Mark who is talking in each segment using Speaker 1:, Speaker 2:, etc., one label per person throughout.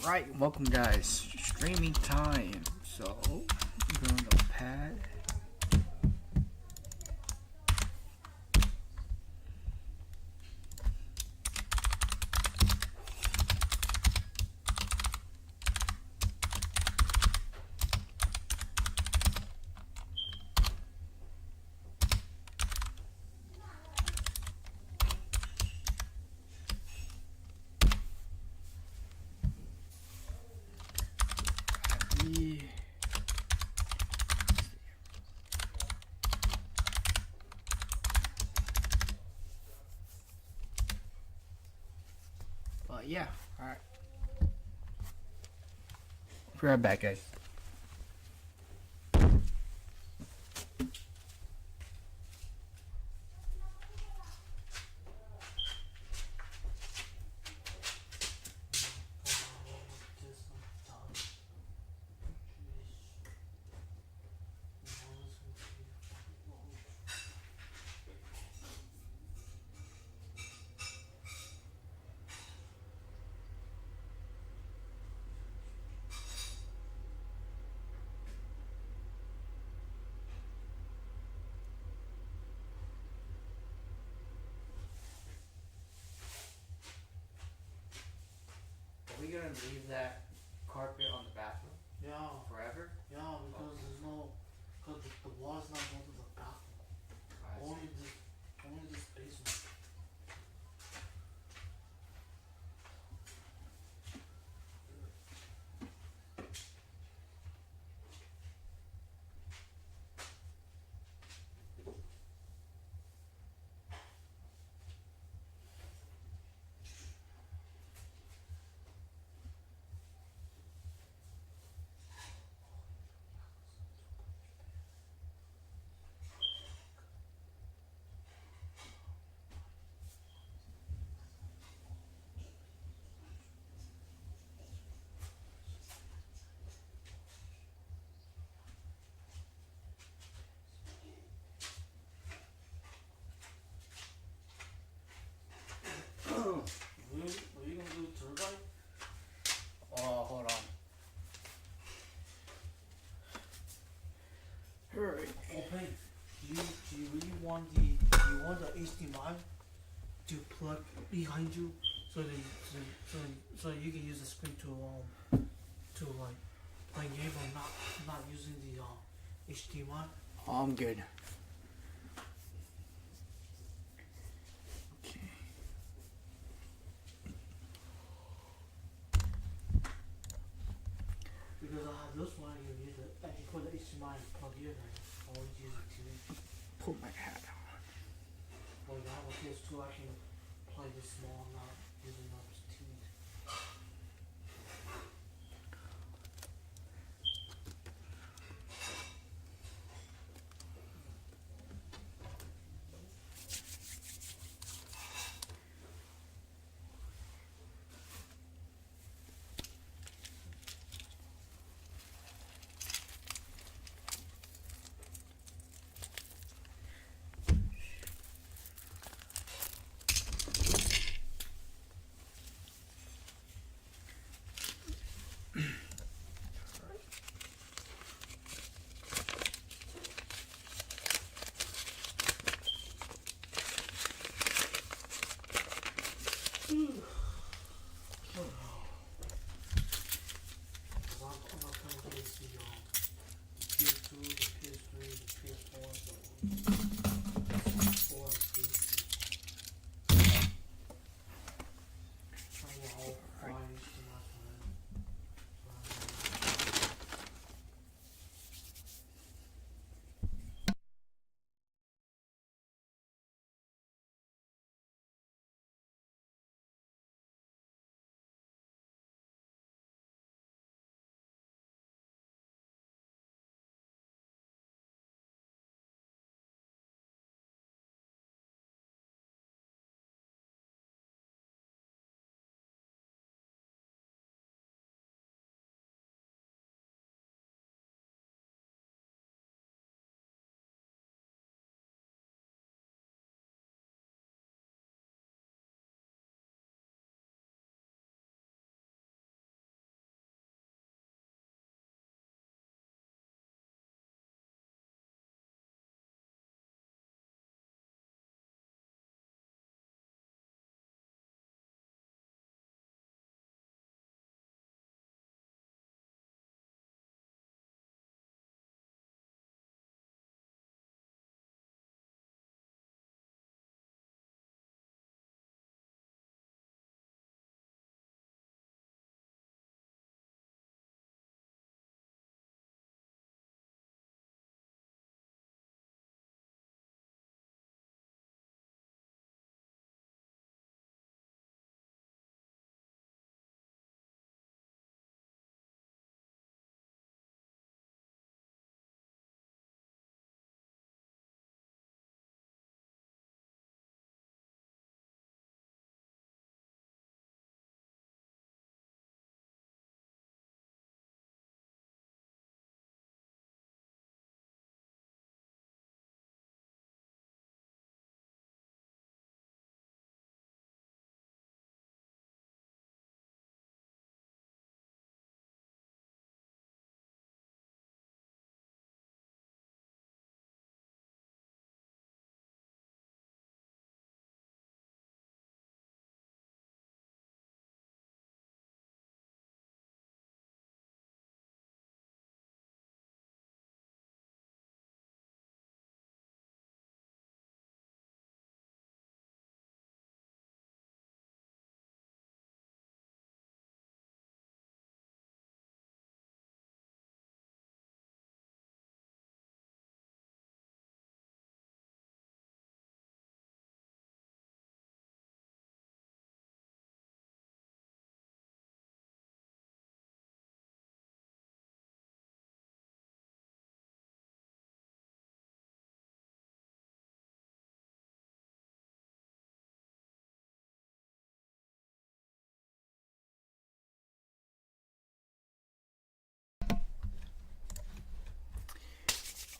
Speaker 1: Alright, welcome guys. Streaming time. So, go on the pad. Yeah, alright. Be right back, guys. Are we gonna leave that carpet on the bathroom?
Speaker 2: Yeah.
Speaker 1: Forever?
Speaker 2: Yeah, because there's no, because the wall's not going to the bathroom. Only this basement. What are you gonna do, turbine?
Speaker 1: Oh, hold on. Alright.
Speaker 2: Oh, hey, do you really want the HDMI to plug behind you so you can use the screen to like play game or not using the HDMI?
Speaker 1: Oh, I'm good. Okay.
Speaker 2: Because I have this one, you need it. I can put the HDMI plug in and always use the TV.
Speaker 1: Put my hat on.
Speaker 2: Well, I have a PS2, I can play this small, not using up TV.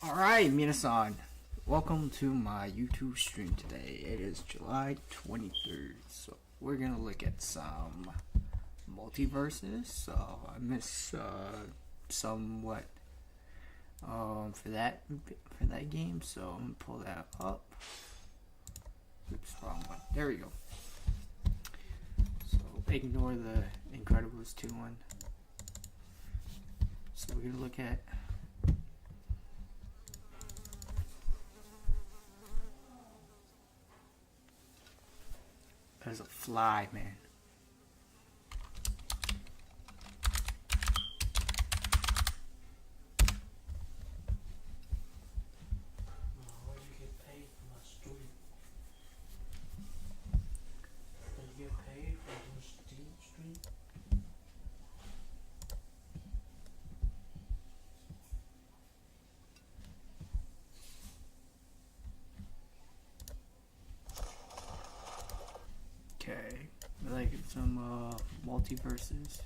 Speaker 1: Alright, minasan. Welcome to my YouTube stream today. It is July 23rd, so we're gonna look at some MultiVersus. So I missed somewhat for that game, so I'm gonna pull that up. Oops, wrong one. There we go. So ignore the Incredibles 2 one. So we're gonna look at there's a fly, man.
Speaker 2: Where you get paid from a stream? You get paid for doing stream?
Speaker 1: Okay, I like some MultiVersus.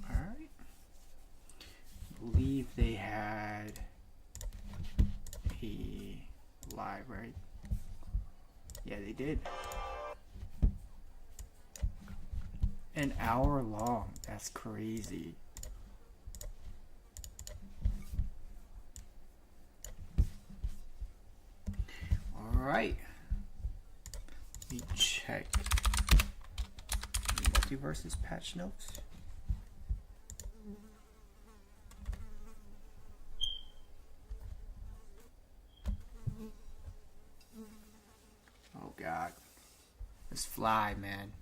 Speaker 1: Alright. Believe they had a live, right? Yeah, they did. An hour long. That's crazy. Alright. Let me check MultiVersus patch notes. Oh god. This fly, man.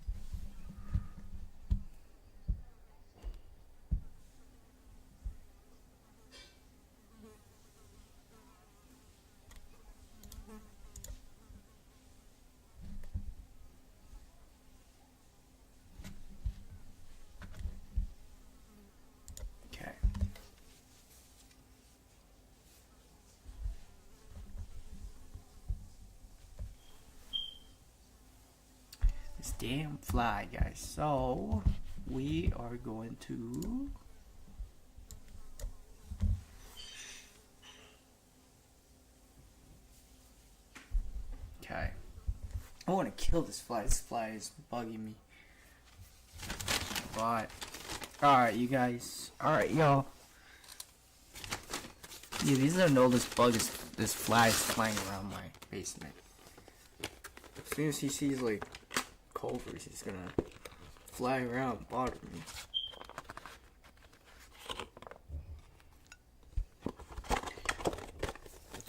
Speaker 1: Okay. This damn fly, guys. So we are going to okay. I want to kill this fly. This fly is bugging me. But alright, you guys. Alright, y'all. Yeah, these don't know this this fly is flying around my basement. As soon as he sees like Culvers, he's gonna fly around and bother me.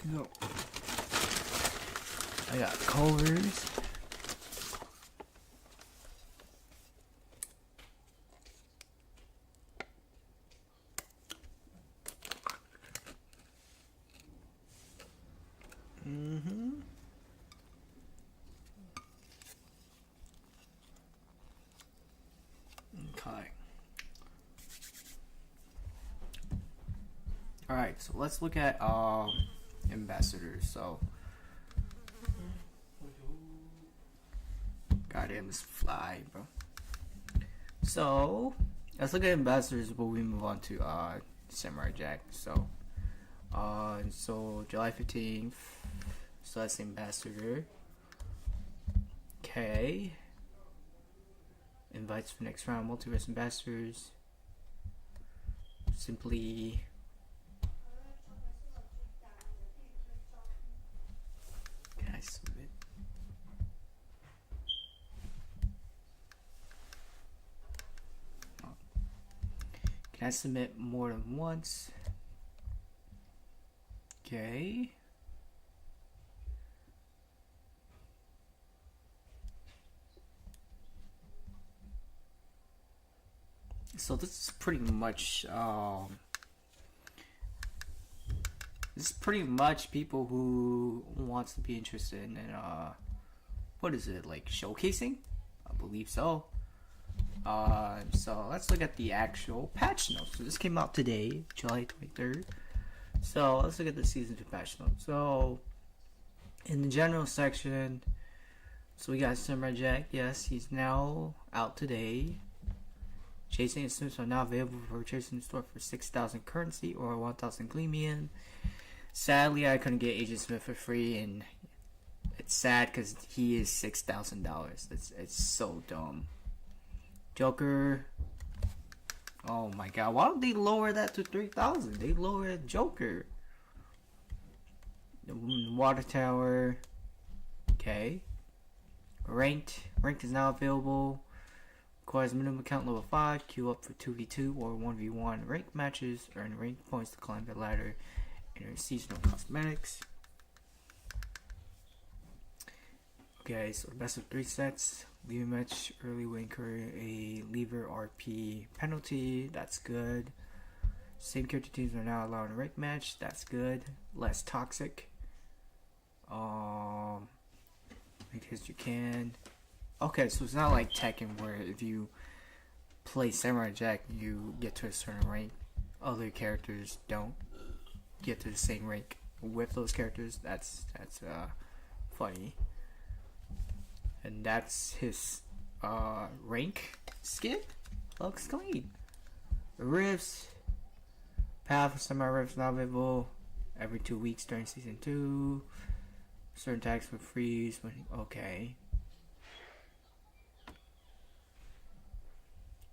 Speaker 1: No. I got Culvers. Okay. Alright, so let's look at ambassadors. So goddamn this fly, bro. So let's look at ambassadors before we move on to Samurai Jack. So so July 15th, so that's ambassador. Okay. Invites for next round, MultiVersus ambassadors. Simply can I submit? Oh. Can I submit more than once? Okay. So this is pretty much people who wants to be interested in what is it, like showcasing? I believe so. So let's look at the actual patch notes. So this came out today, July 23rd. So let's look at the season 2 patch notes. So in the general section, So we got Samurai Jack. Yes, he's now out today. Chasing and Smiths are now available for purchase in the store for 6,000 currency or 1,000 Gleamian. Sadly, I couldn't get Agent Smith for free, and it's sad because he is $6,000. It's so dumb. Joker. Oh my god, why don't they lower that to 3,000? They lowered Joker. The Water Tower. Okay. Ranked is now available. Requires minimum account level 5. Queue up for 2v2 or 1v1 ranked matches. Earn ranked points to climb the ladder. Enter seasonal cosmetics. Okay, so best of 3 sets. Leave a match early will incur a lever RP penalty. That's good. Same character teams are now allowed in a ranked match. That's good. Less toxic. Because you can. Okay, so it's not like Tekken where if you play Samurai Jack, you get to a certain rank. Other characters don't get to the same rank with those characters. That's funny. And that's his rank skip. Looks clean. The Rifts. Path of Samurai Rifts now available every 2 weeks during season 2. Certain tags will freeze when okay.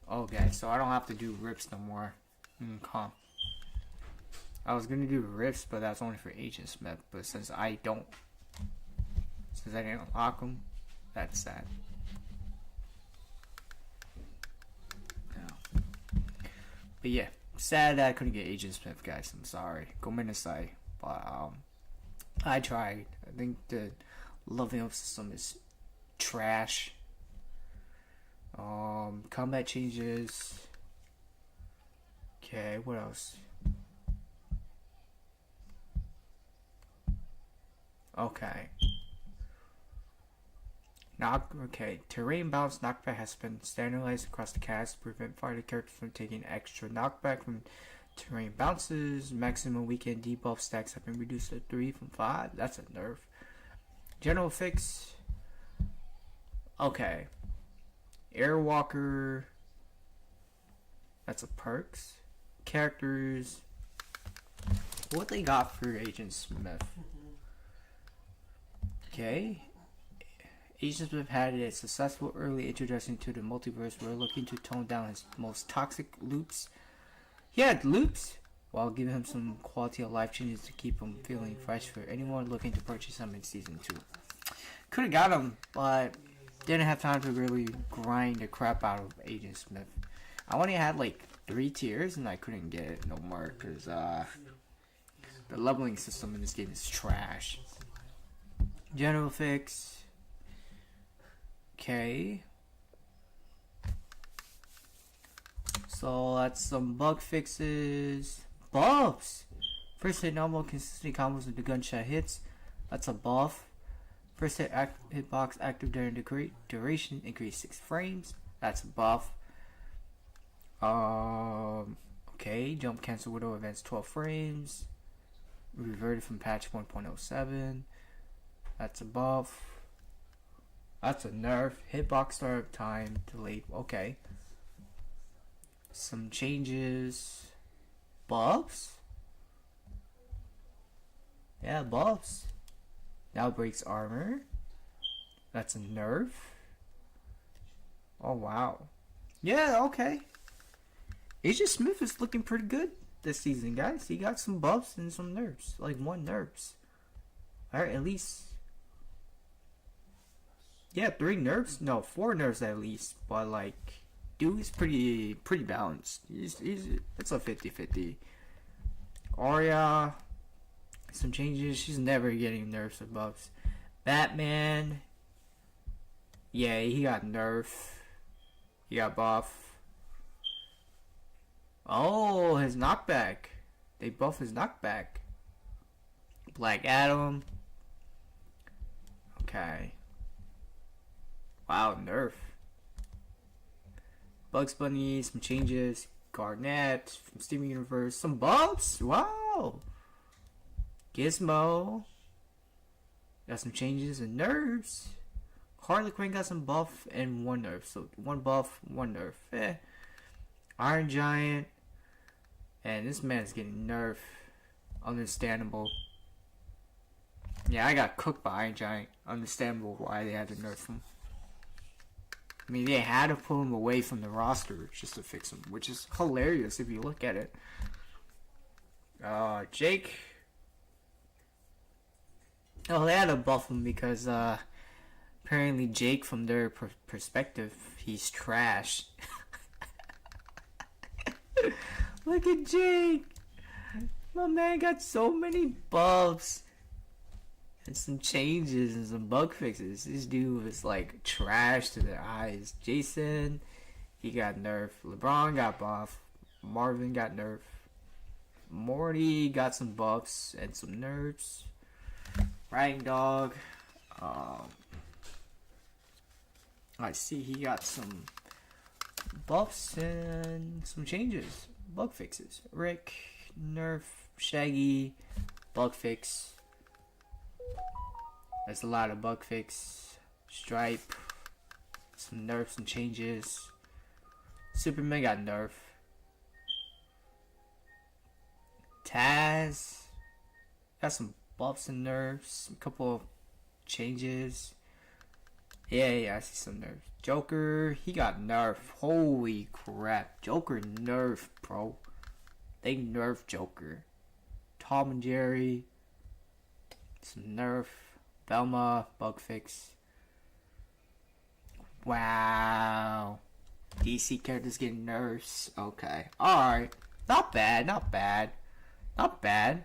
Speaker 1: Okay, so I don't have to do rips no more. Okay. I was gonna do rips, but that's only for Agent Smith. But since I didn't unlock them, that's sad. No. But yeah, sad that I couldn't get Agent Smith, guys. I'm sorry. Go Minasai. But I tried. I think the leveling up system is trash. Combat changes. Okay, what else? Okay. Okay. Terrain bounce knockback has been standardized across the cast to prevent fighter characters from taking extra knockback from terrain bounces. Maximum weekend debuff stacks have been reduced to 3 from 5. That's a nerf. General fix. Okay. Airwalker. That's a perks. Characters. What they got for Agent Smith? Okay. Agent Smith had a successful early introduction to the multiverse. We're looking to tone down his most toxic loops. He had loops while giving him some quality of life changes to keep him feeling fresh for anyone looking to purchase him in season 2. Could have got him, but didn't have time to really grind the crap out of Agent Smith. I only had like 3 tiers and I couldn't get it no more because the leveling system in this game is trash. General fix. Okay. So that's some bug fixes. Buffs! First hit normal consistent combos with the gunshot hits. That's a buff. First hit hitbox active during the duration, increase 6 frames. That's a buff. Okay, jump cancel widow events 12 frames. Reverted from patch 1.07. That's a buff. That's a nerf. Hitbox startup time delayed. Okay. Some changes. Buffs? Yeah, buffs. Now breaks armor. That's a nerf. Oh wow. Yeah, okay. Agent Smith is looking pretty good this season, guys. He got some buffs and some nerfs. Like 1 nerfs. Alright, at least. Yeah, 3 nerfs? No, 4 nerfs at least. But like, dude is pretty balanced. It's a 50-50. Arya. Some changes. She's never getting nerfs or buffs. Batman. Yeah, he got nerf. He got buff. Oh, his knockback. They buff his knockback. Black Adam. Okay. Wow, nerf. Bugs Bunny, some changes. Garnet from Steven Universe. Some buffs. Wow. Gizmo. Got some changes and nerfs. Harley Quinn got some buff and one nerf. So one buff, one nerf. Iron Giant. And this man's getting nerfed. Understandable. Yeah, I got cooked by Iron Giant. Understandable why they had to nerf him. I mean, they had to pull him away from the roster just to fix him, which is hilarious if you look at it. Jake. Oh, they had to buff him because apparently Jake, from their perspective, he's trash. Look at Jake. My man got so many buffs and some changes and some bug fixes. This dude was like trash to their eyes. Jason, he got nerfed. LeBron got buff. Marvin got nerfed. Morty got some buffs and some nerfs. Riding Dog, I see he got some buffs and some changes, bug fixes. Rick, nerf, Shaggy, bug fix. There's a lot of bug fix. Stripe, some nerfs and changes. Superman got nerf. Taz got some buffs and nerfs, a couple of changes. Yeah, I see some nerfs. Joker, he got nerfed. Holy crap. Joker nerfed, bro. They nerfed Joker. Tom and Jerry, some nerf. Velma, bug fix. Wow. DC characters getting nerfs. Okay. Alright. Not bad, not bad. Not bad.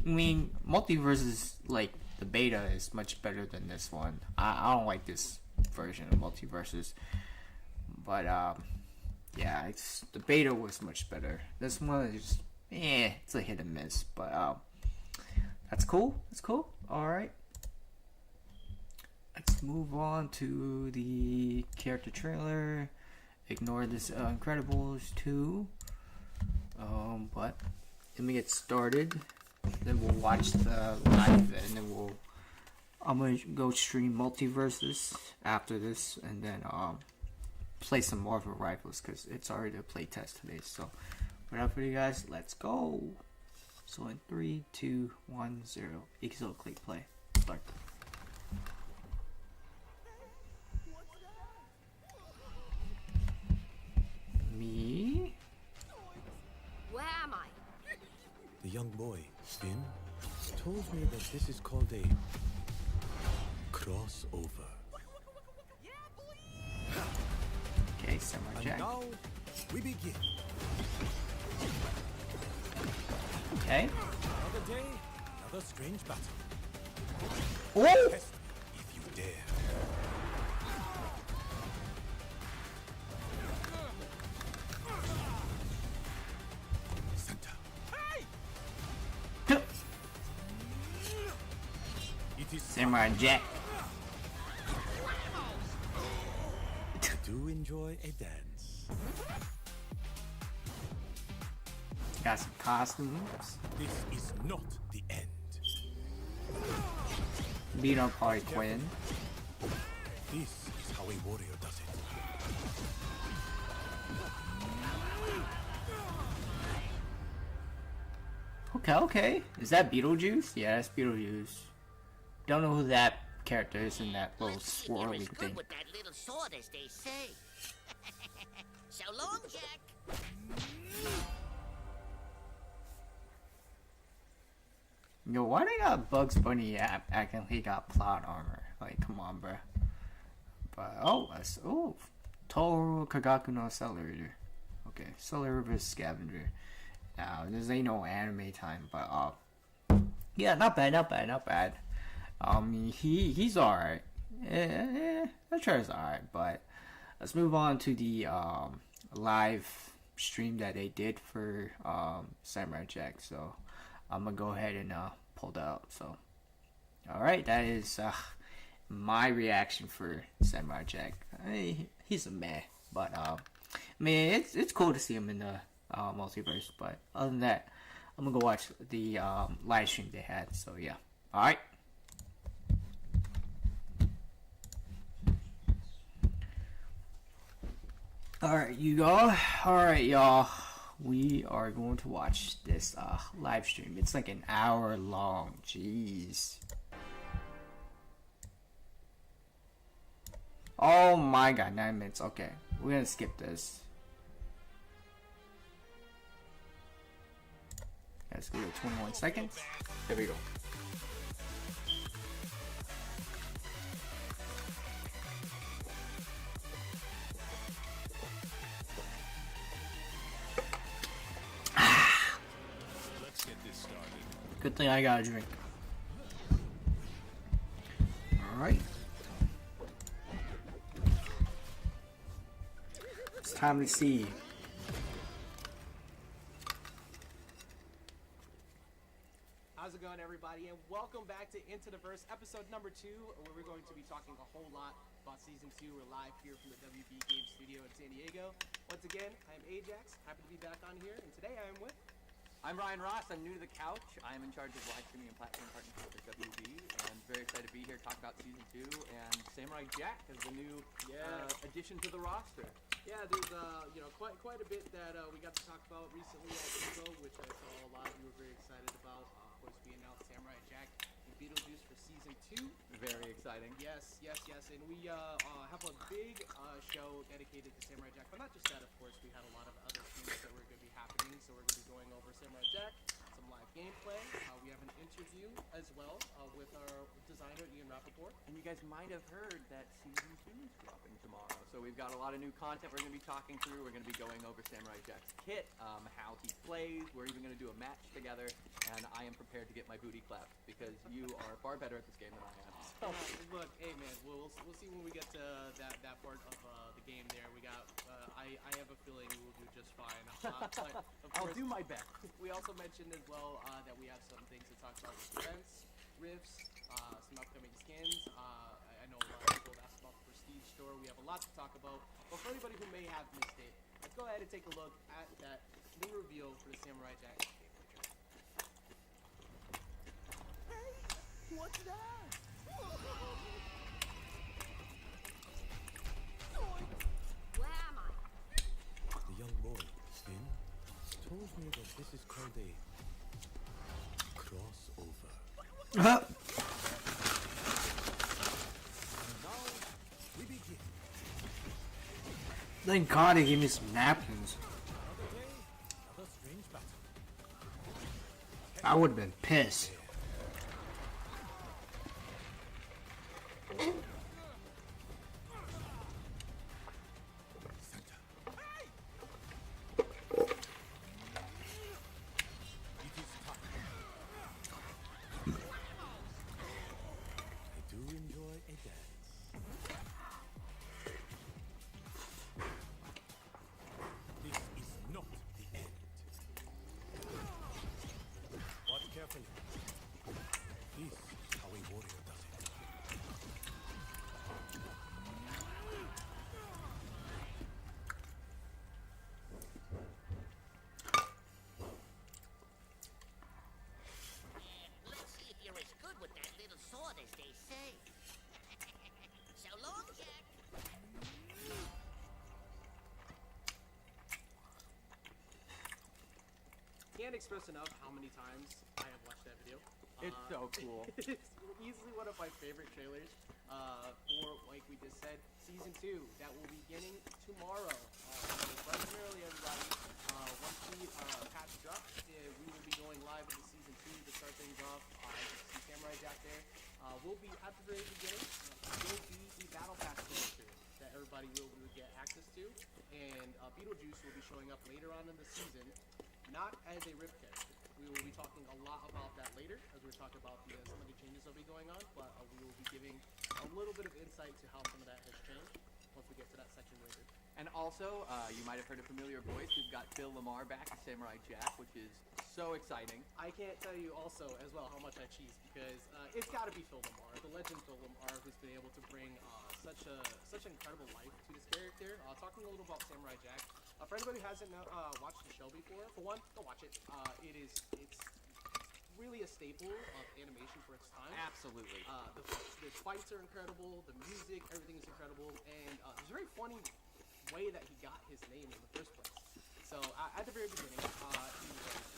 Speaker 1: I mean, MultiVersus, like, the beta is much better than this one. I don't like this version of MultiVersus. But, yeah, the beta was much better. This one is just, it's a hit and miss. But, that's cool. That's cool. Alright. Let's move on to the character trailer. Ignore this Incredibles 2. But let me get started. Then we'll watch the live, and then I'm gonna go stream MultiVersus after this, and then play some Marvel Rivals because it's already a play test today. So without further, guys, let's go. So in 3, 2, 1, 0. Exo, click play. Start. Me?
Speaker 3: Where am I?
Speaker 4: The young boy, Finn, told me that this is called a crossover.
Speaker 1: Okay, Samurai
Speaker 4: And
Speaker 1: Jack.
Speaker 4: now we begin.
Speaker 1: Okay.
Speaker 4: Another day, another strange battle.
Speaker 1: Oh!
Speaker 4: Test me if you dare. Santa. It is
Speaker 1: Samurai Jack.
Speaker 4: do enjoy a dance.
Speaker 1: Got some costumes.
Speaker 4: This is not the end.
Speaker 1: Beat up Harley Quinn.
Speaker 4: This is how a warrior does it.
Speaker 1: Okay. Is that Beetlejuice? Yeah, that's Beetlejuice. Don't know who that character is in that little
Speaker 3: Let's see if you're
Speaker 1: swirly
Speaker 3: as good
Speaker 1: thing.
Speaker 3: with that little sword as they say. So long, Jack.
Speaker 1: Yo, why they got Bugs Bunny acting like he got plot armor? Like, come on, bruh. But, Toru Kagaku no Accelerator. Okay, Accelerator vs Scavenger. Now, this ain't no anime time, but, yeah, not bad. He's alright. That trailer's alright, but let's move on to the, live stream that they did for, Samurai Jack, so I'm gonna go ahead and pull that out. So, all right, that is my reaction for Samurai Jack. He's a meh, but I mean it's cool to see him in the multiverse. But other than that, I'm gonna go watch the live stream they had. So yeah, all right. Alright, you go. Alright, y'all. We are going to watch this live stream. It's like an hour long. Jeez. Oh my god, 9 minutes. Okay, we're gonna skip this. Let's go to 21 seconds. There we go.
Speaker 5: Let's get this started.
Speaker 1: Good thing I got a drink. Alright. It's time to see.
Speaker 6: How's it going, everybody? And welcome back to Into the Verse, episode number 2, where we're going to be talking a whole lot about season 2. We're live here from the WB Game Studio in San Diego. Once again, I'm Ajax, happy to be back on here, and today I am with...
Speaker 7: I'm Ryan Ross. I'm new to the couch. I'm in charge of live streaming and platform partnership with WB, and very excited to be here, talk about season 2, and Samurai Jack is the new addition to the roster.
Speaker 6: Yeah, there's quite a bit that we got to talk about recently at Evo, which I saw a lot of you were very excited about. Of course, we announced Samurai Jack and Beetlejuice for season 2.
Speaker 7: Very exciting.
Speaker 6: Yes, and we have a big show dedicated to Samurai Jack, but not just that, of course. We had a lot of other things that were going to be happening, so we're going to be going over Samurai Jack, some live gameplay. We have an interview as well with our designer, Ian Rappaport.
Speaker 7: And you guys might have heard that season 2 is dropping tomorrow. So we've got a lot of new content we're going to be talking through. We're going to be going over Samurai Jack's kit, how he plays. We're even going to do a match together. And I am prepared to get my booty clapped because you are far better at this game than I am.
Speaker 6: Look, hey man, we'll see when we get to that part of the game there. We got, I have a feeling we will do just fine. But of
Speaker 7: I'll
Speaker 6: course,
Speaker 7: do my best.
Speaker 6: we also mentioned as well that we have some things to talk about with events, rifts, some upcoming skins. I know a lot of people have asked about the Prestige store. We have a lot to talk about. But for anybody who may have missed it, let's go ahead and take a look at that new reveal for the Samurai Jack gameplay trailer.
Speaker 3: What's that? Where am I?
Speaker 4: The young boy, Finn, told me that this is called a crossover.
Speaker 1: Uh,
Speaker 4: And now we begin.
Speaker 1: Thank God he gave me some napkins.
Speaker 4: Another day, another strange battle.
Speaker 1: I would have been pissed.
Speaker 4: Santa. It is time. I do enjoy a dance. This is not the end. Watch carefully. This is how a warrior does it.
Speaker 3: Let's see if you're as good with that little sword as they say. So long, Jack.
Speaker 6: Can't express enough how many times I have watched that video.
Speaker 7: It's so cool.
Speaker 6: It's easily one of my favorite trailers for, like we just said, season 2 that will be beginning tomorrow. So bright and early, everybody. Once the patch drops, we will be going live into season 2 to start things off. You can see Samurai Jack there. We'll be at the very beginning. Will be the battle pass character that everybody will get access to, and Beetlejuice will be showing up later on in the season, not as a Rift character. We will be talking a lot about that later, as we're talking about some of the changes that will be going on, but we will be giving a little bit of insight to how some of that has changed once we get to that section later.
Speaker 7: And also, you might have heard a familiar voice. We've got Phil Lamar back as Samurai Jack, which is so exciting.
Speaker 6: I can't tell you also as well how much I cheese, because it's got to be Phil Lamar, the legend Phil Lamar, who's been able to bring such an incredible life to this character. Talking a little about Samurai Jack, for anybody who hasn't watched the show before, for one, go watch it. It's really a staple of animation for its time.
Speaker 7: Absolutely.
Speaker 6: The fights are incredible, the music, everything is incredible, and there's very funny way that he got his name in the first place. So at the very beginning, he was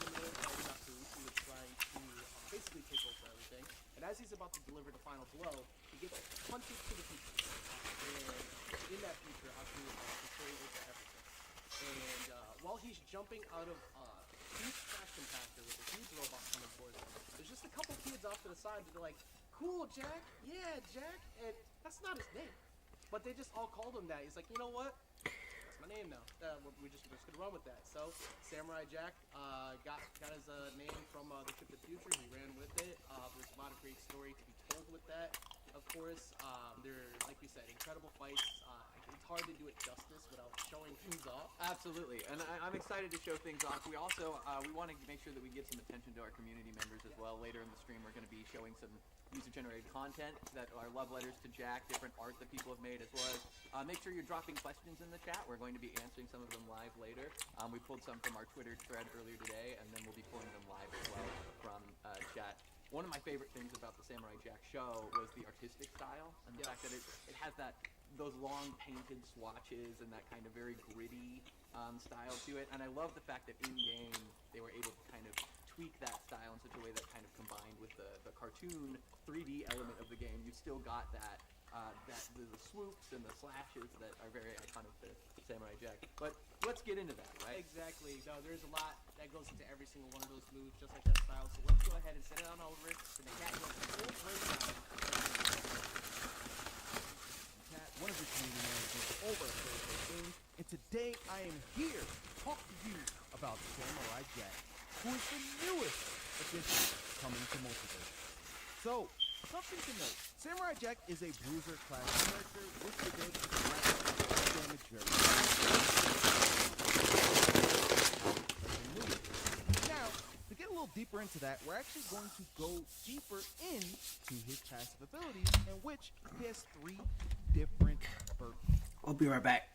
Speaker 6: in the middle of fighting up food. He was trying to basically take over everything. And as he's about to deliver the final blow, he gets punted to the future. And in that future, Aku control over everything. And while he's jumping out of a huge trash compactor with a huge robot coming towards him, there's just a couple kids off to the side that are like, "Cool, Jack. Yeah, Jack." And that's not his name. But they just all called him that. He's like, "You know what? That's my name now. We're just gonna run with that." So Samurai Jack got his name from the trip to the future. He ran with it. There's a lot of great story to be told with that. Of course, they're, like we said, incredible fights. It's hard to do it justice without showing things off.
Speaker 7: Absolutely, and I'm excited to show things off. We also we want to make sure that we give some attention to our community members as well. Later in the stream, we're going to be showing some user-generated content that are love letters to Jack, different art that people have made, as well as make sure you're dropping questions in the chat. We're going to be answering some of them live later. We pulled some from our Twitter thread earlier today, and then we'll be pulling them live as well from chat. One of my favorite things about the Samurai Jack show was the artistic style and the fact that it has those long painted swatches and that kind of very gritty style to it. And I love the fact that in-game they were able to kind of tweak that style in such a way that kind of combined with the cartoon 3D element of the game. You've still got the swoops and the slashes that are very iconic to Samurai Jack. But let's get into that, right?
Speaker 6: Exactly. No, there's a lot that goes into every single one of those moves, just like that style. So let's go ahead and send it on over to the cat with the full breakdown.
Speaker 8: Cat, one of the community managers over at FateHimEtsuMilySuzume, and today I am here to talk to you about Samurai Jack, who is the newest addition coming to MultiVersus. So, something to note, Samurai Jack is a bruiser class character with the ability to damage very Now, to get a little deeper into that, we're actually going to go deeper into his passive abilities, in which he has 3 different bursts.
Speaker 1: I'll be right back.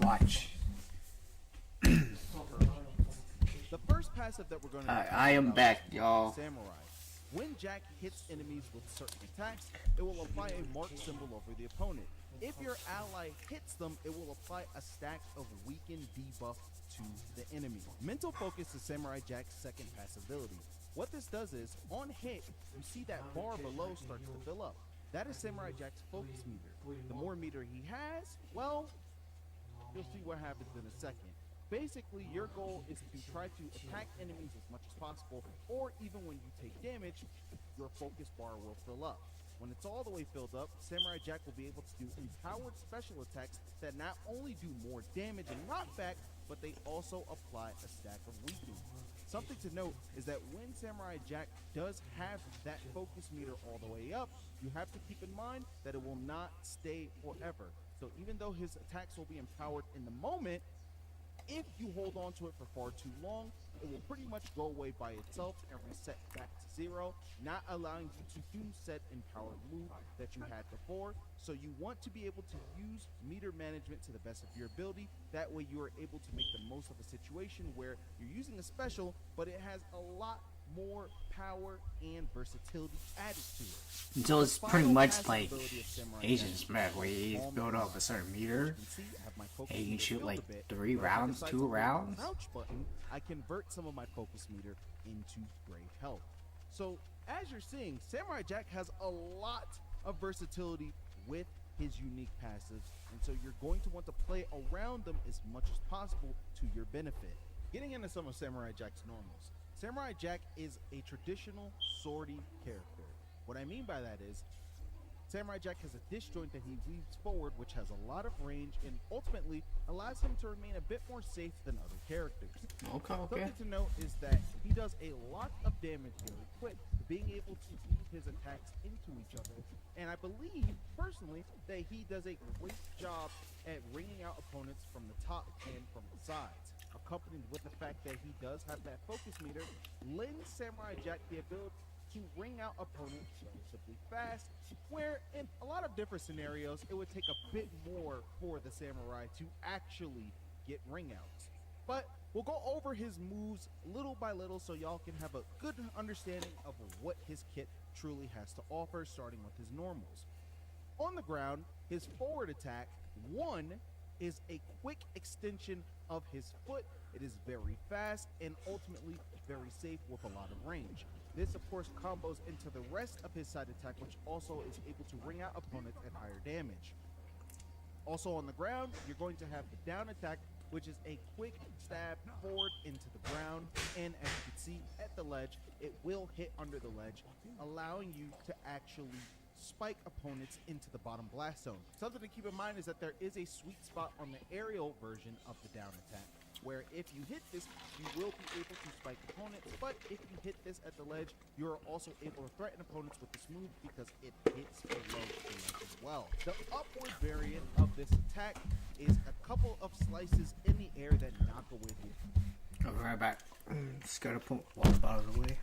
Speaker 1: watch.
Speaker 8: The first passive that we're going to
Speaker 1: I am back, y'all.
Speaker 8: Samurai. When Jack hits enemies with certain attacks, it will apply a mark symbol over the opponent. If your ally hits them, it will apply a stack of weakened debuff to the enemy. Mental Focus is Samurai Jack's second passive ability. What this does is, on hit, you see that bar below starts to fill up. That is Samurai Jack's focus meter. The more meter he has, well, you'll see what happens in a second. Basically, your goal is to try to attack enemies as much as possible, or even when you take damage, your focus bar will fill up. When it's all the way filled up, Samurai Jack will be able to do empowered special attacks that not only do more damage and knockback, but they also apply a stack of weakening. Something to note is that when Samurai Jack does have that focus meter all the way up, you have to keep in mind that it will not stay forever. So even though his attacks will be empowered in the moment, if you hold on to it for far too long, it will pretty much go away by itself and reset back to zero, not allowing you to do said empowered move that you had before. So you want to be able to use meter management to the best of your ability. That way you are able to make the most of a situation where you're using a special, but it has a lot more power and versatility added to it.
Speaker 1: Until it's
Speaker 8: The
Speaker 1: pretty
Speaker 8: final
Speaker 1: much
Speaker 8: passive
Speaker 1: like
Speaker 8: ability of Samurai
Speaker 1: Asians
Speaker 8: Jack
Speaker 1: Mac,
Speaker 8: is
Speaker 1: where you
Speaker 8: Palm
Speaker 1: build
Speaker 8: and
Speaker 1: up a certain meter,
Speaker 8: As you can see, I have my focus
Speaker 1: and you can
Speaker 8: meter
Speaker 1: shoot
Speaker 8: filled
Speaker 1: like
Speaker 8: a bit,
Speaker 1: 3
Speaker 8: but if I
Speaker 1: rounds,
Speaker 8: decide
Speaker 1: 2
Speaker 8: to hold the
Speaker 1: rounds.
Speaker 8: crouch button, I convert some of my focus meter into gray health. So as you're seeing, Samurai Jack has a lot of versatility with his unique passives, and so you're going to want to play around them as much as possible to your benefit. Getting into some of Samurai Jack's normals. Samurai Jack is a traditional swordy character. What I mean by that is, Samurai Jack has a disjoint that he weaves forward, which has a lot of range and ultimately allows him to remain a bit more safe than other characters.
Speaker 1: Okay.
Speaker 8: Something to note is that he does a lot of damage very quick, being able to weave his attacks into each other. And I believe, personally, that he does a great job at ringing out opponents from the top and from the sides. Accompanied with the fact that he does have that focus meter, lends Samurai Jack the ability to ring out opponents relatively fast, where in a lot of different scenarios, it would take a bit more for the Samurai to actually get ring outs. But we'll go over his moves little by little so y'all can have a good understanding of what his kit truly has to offer, starting with his normals. On the ground, his forward attack, 1, is a quick extension of his foot. It is very fast and ultimately very safe with a lot of range. This of course combos into the rest of his side attack, which also is able to ring out opponents at higher damage. Also on the ground, you're going to have the down attack, which is a quick stab forward into the ground, and as you can see at the ledge, it will hit under the ledge, allowing you to actually spike opponents into the bottom blast zone. Something to keep in mind is that there is a sweet spot on the aerial version of the down attack, where if you hit this, you will be able to spike opponents, but if you hit this at the ledge, you're also able to threaten opponents with this move because it hits below the ledge as well. The upward variant of this attack is a couple of slices in the air that knock away the
Speaker 1: I'll be right back. Just gotta put water bottle away.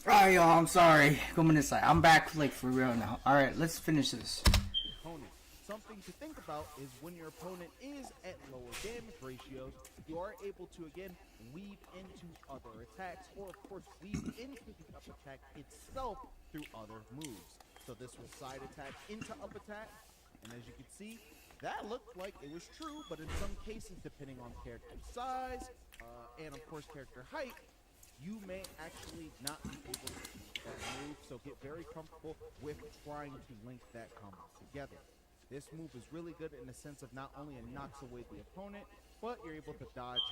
Speaker 1: Alright, y'all, I'm sorry. Coming inside. I'm back, like, for real now. Alright, let's finish this.
Speaker 8: Opponent. Something to think about is when your opponent is at lower damage ratios, you are able to again weave into other attacks, or of course weave into the up attack itself through other moves. So this was side attack into up attack, and as you can see, that looked like it was true, but in some cases, depending on character size and of course character height, you may actually not be able to make that move, so get very comfortable with trying to link that combo together. This move is really good in the sense of not only it knocks away the opponent, but you're able to dodge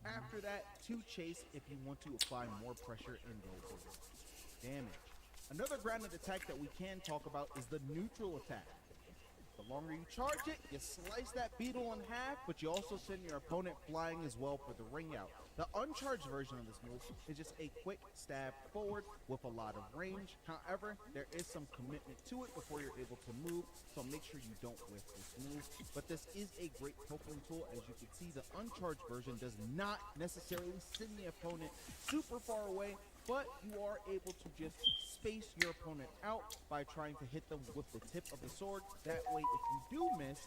Speaker 8: after that to chase if you want to apply more pressure and go for damage. Another grounded attack that we can talk about is the neutral attack. The longer you charge it, you slice that beetle in half, but you also send your opponent flying as well for the ring out. The uncharged version of this move is just a quick stab forward with a lot of range. However, there is some commitment to it before you're able to move, so make sure you don't whiff this move. But this is a great poking tool. As you can see, the uncharged version does not necessarily send the opponent super far away, but you are able to just space your opponent out by trying to hit them with the tip of the sword. That way, if you do miss,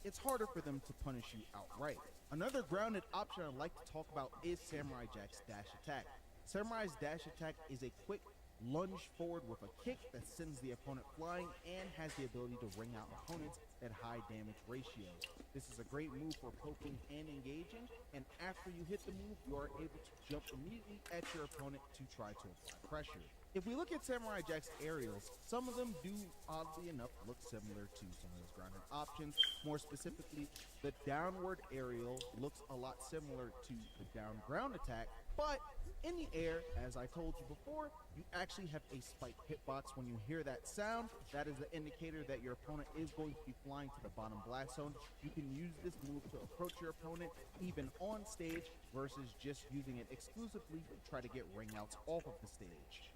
Speaker 8: it's harder for them to punish you outright. Another grounded option I'd like to talk about is Samurai Jack's dash attack. Samurai's dash attack is a quick lunge forward with a kick that sends the opponent flying and has the ability to ring out opponents at high damage ratios. This is a great move for poking and engaging, and after you hit the move, you are able to jump immediately at your opponent to try to apply pressure. If we look at Samurai Jack's aerials, some of them do, oddly enough, look similar to some of his grounded options. More specifically, the downward aerial looks a lot similar to the down ground attack, but in the air, as I told you before, you actually have a spike hitbox. When you hear that sound, that is the indicator that your opponent is going to be flying to the bottom blast zone. You can use this move to approach your opponent even on stage versus just using it exclusively to try to get ring outs off of the stage.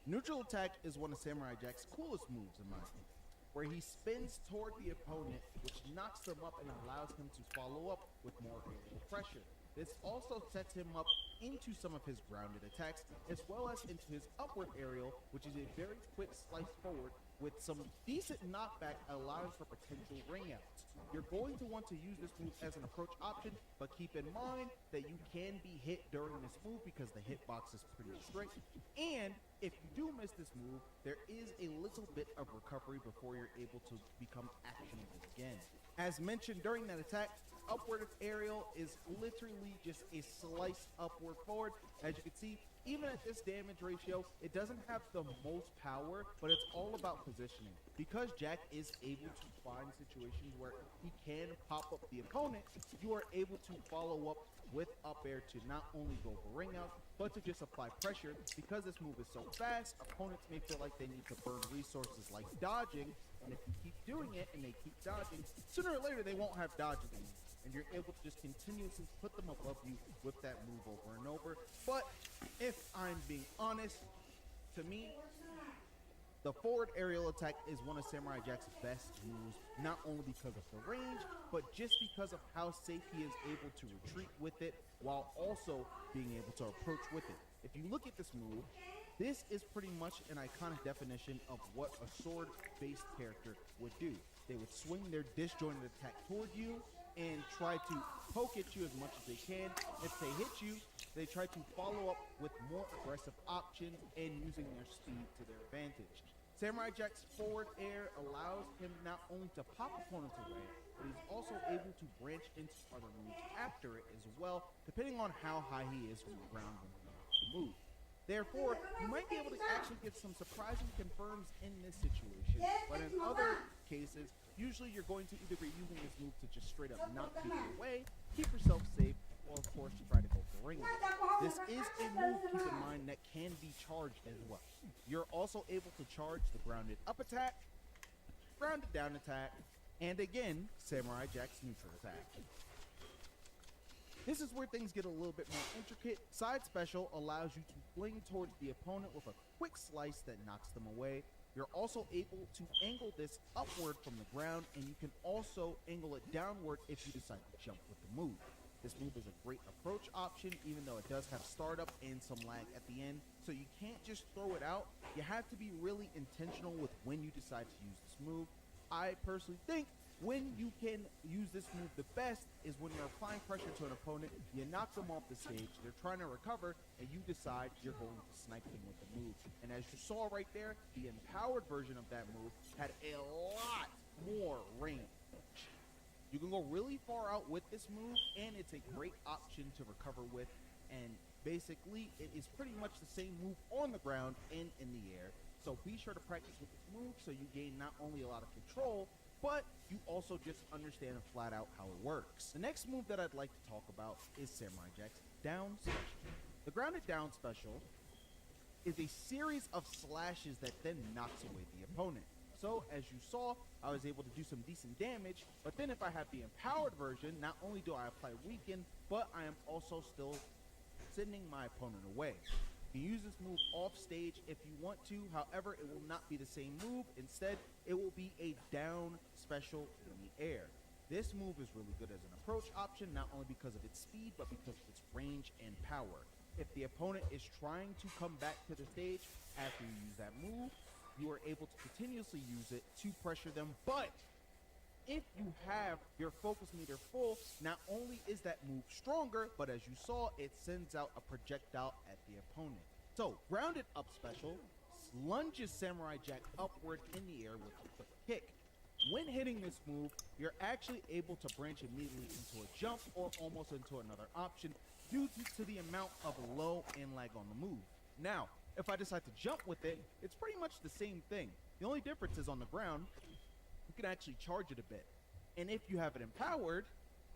Speaker 8: Neutral attack is one of Samurai Jack's coolest moves in my opinion, where he spins toward the opponent, which knocks them up and allows him to follow up with more aerial pressure. This also sets him up into some of his grounded attacks, as well as into his upward aerial, which is a very quick slice forward with some decent knockback, allowing for potential ring outs. You're going to want to use this move as an approach option, but keep in mind that you can be hit during this move because the hitbox is pretty strict. And if you do miss this move, there is a little bit of recovery before you're able to become actionable again. As mentioned during that attack, upward aerial is literally just a slice upward forward. As you can see, even at this damage ratio, it doesn't have the most power, but it's all about positioning. Because Jack is able to find situations where he can pop up the opponent, you are able to follow up with up air to not only go for ring out, but to just apply pressure. Because this move is so fast, opponents may feel like they need to burn resources like dodging, and if you keep doing it and they keep dodging, sooner or later they won't have dodges anymore, and you're able to just continuously put them above you with that move over and over. But if I'm being honest, to me, the forward aerial attack is one of Samurai Jack's best moves, not only because of the range, but just because of how safe he is able to retreat with it, while also being able to approach with it. If you look at this move, this is pretty much an iconic definition of what a sword-based character would do. They would swing their disjointed attack toward you and try to poke at you as much as they can. If they hit you, they try to follow up with more aggressive options and using their speed to their advantage. Samurai Jack's forward air allows him not only to pop opponents away, but he's also able to branch into other moves after it as well, depending on how high he is from the ground when he makes the move. Therefore, you might be able to actually get some surprising confirms in this situation, but in other cases, usually you're going to either be using this move to just straight up knock people away, keep yourself safe, or of course try to go for ring out. This is a move, keep in mind, that can be charged as well. You're also able to charge the grounded up attack, grounded down attack, and again, Samurai Jack's neutral attack. This is where things get a little bit more intricate. Side special allows you to fling towards the opponent with a quick slice that knocks them away. You're also able to angle this upward from the ground, and you can also angle it downward if you decide to jump with the move. This move is a great approach option, even though it does have startup and some lag at the end, so you can't just throw it out. You have to be really intentional with when you decide to use this move. I personally think when you can use this move the best is when you're applying pressure to an opponent, you knock them off the stage, they're trying to recover, and you decide you're going to snipe them with the move. And as you saw right there, the empowered version of that move had a lot more range. You can go really far out with this move, and it's a great option to recover with, and basically it is pretty much the same move on the ground and in the air. So be sure to practice with this move so you gain not only a lot of control, but you also just understand flat out how it works. The next move that I'd like to talk about is Samurai Jack's down special. The grounded down special is a series of slashes that then knocks away the opponent. So as you saw, I was able to do some decent damage, but then if I have the empowered version, not only do I apply weaken, but I am also still sending my opponent away. You can use this move off stage if you want to, however, it will not be the same move. Instead, it will be a down special in the air. This move is really good as an approach option, not only because of its speed, but because of its range and power. If the opponent is trying to come back to the stage after you use that move, you are able to continuously use it to pressure them. But if you have your focus meter full, not only is that move stronger, but as you saw, it sends out a projectile at the opponent. So, grounded up special lunges Samurai Jack upward in the air with a quick kick. When hitting this move, you're actually able to branch immediately into a jump or almost into another option due to the amount of low and lag on the move. Now, if I decide to jump with it, it's pretty much the same thing. The only difference is on the ground, you can actually charge it a bit. And if you have it empowered,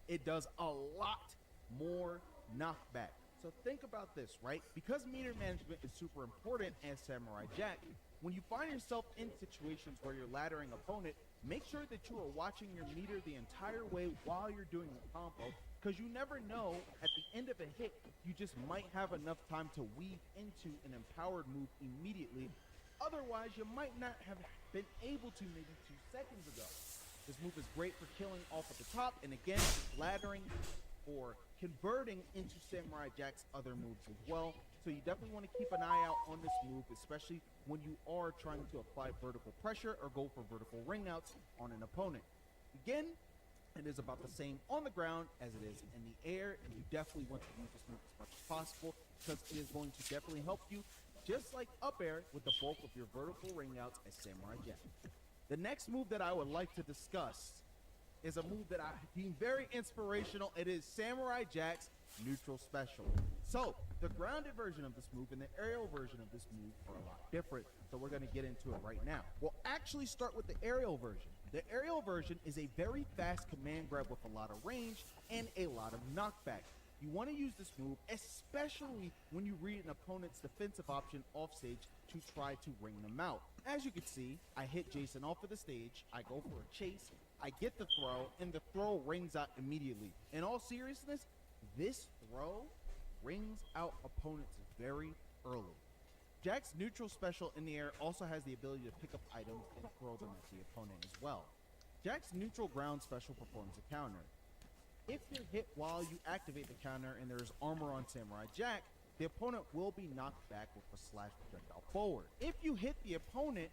Speaker 8: it does a lot more knockback. So think about this, right? Because meter management is super important as Samurai Jack, when you find yourself in situations where you're laddering opponent, make sure that you are watching your meter the entire way while you're doing the combo, because you never know, at the end of a hit, you just might have enough time to weave into an empowered move immediately. Otherwise, you might not have been able to maybe 2 seconds ago. This move is great for killing off at the top, and again, laddering or converting into Samurai Jack's other moves as well. So you definitely want to keep an eye out on this move, especially when you are trying to apply vertical pressure or go for vertical ring outs on an opponent. Again, it is about the same on the ground as it is in the air, and you definitely want to use this move as much as possible because it is going to definitely help you, just like up air, with the bulk of your vertical ring outs as Samurai Jack. The next move that I would like to discuss is a move that I deem very inspirational. It is Samurai Jack's neutral special. So, the grounded version of this move and the aerial version of this move are a lot different, so we're going to get into it right now. We'll actually start with the aerial version. The aerial version is a very fast command grab with a lot of range and a lot of knockback. You want to use this move, especially when you read an opponent's defensive option off stage to try to ring them out. As you can see, I hit Jason off of the stage, I go for a chase, I get the throw, and the throw rings out immediately. In all seriousness, this throw rings out opponents very early. Jack's neutral special in the air also has the ability to pick up items and throw them at the opponent as well. Jack's neutral ground special performs a counter. If you're hit while you activate the counter and there's armor on Samurai Jack, the opponent will be knocked back with a slash projectile forward. If you hit the opponent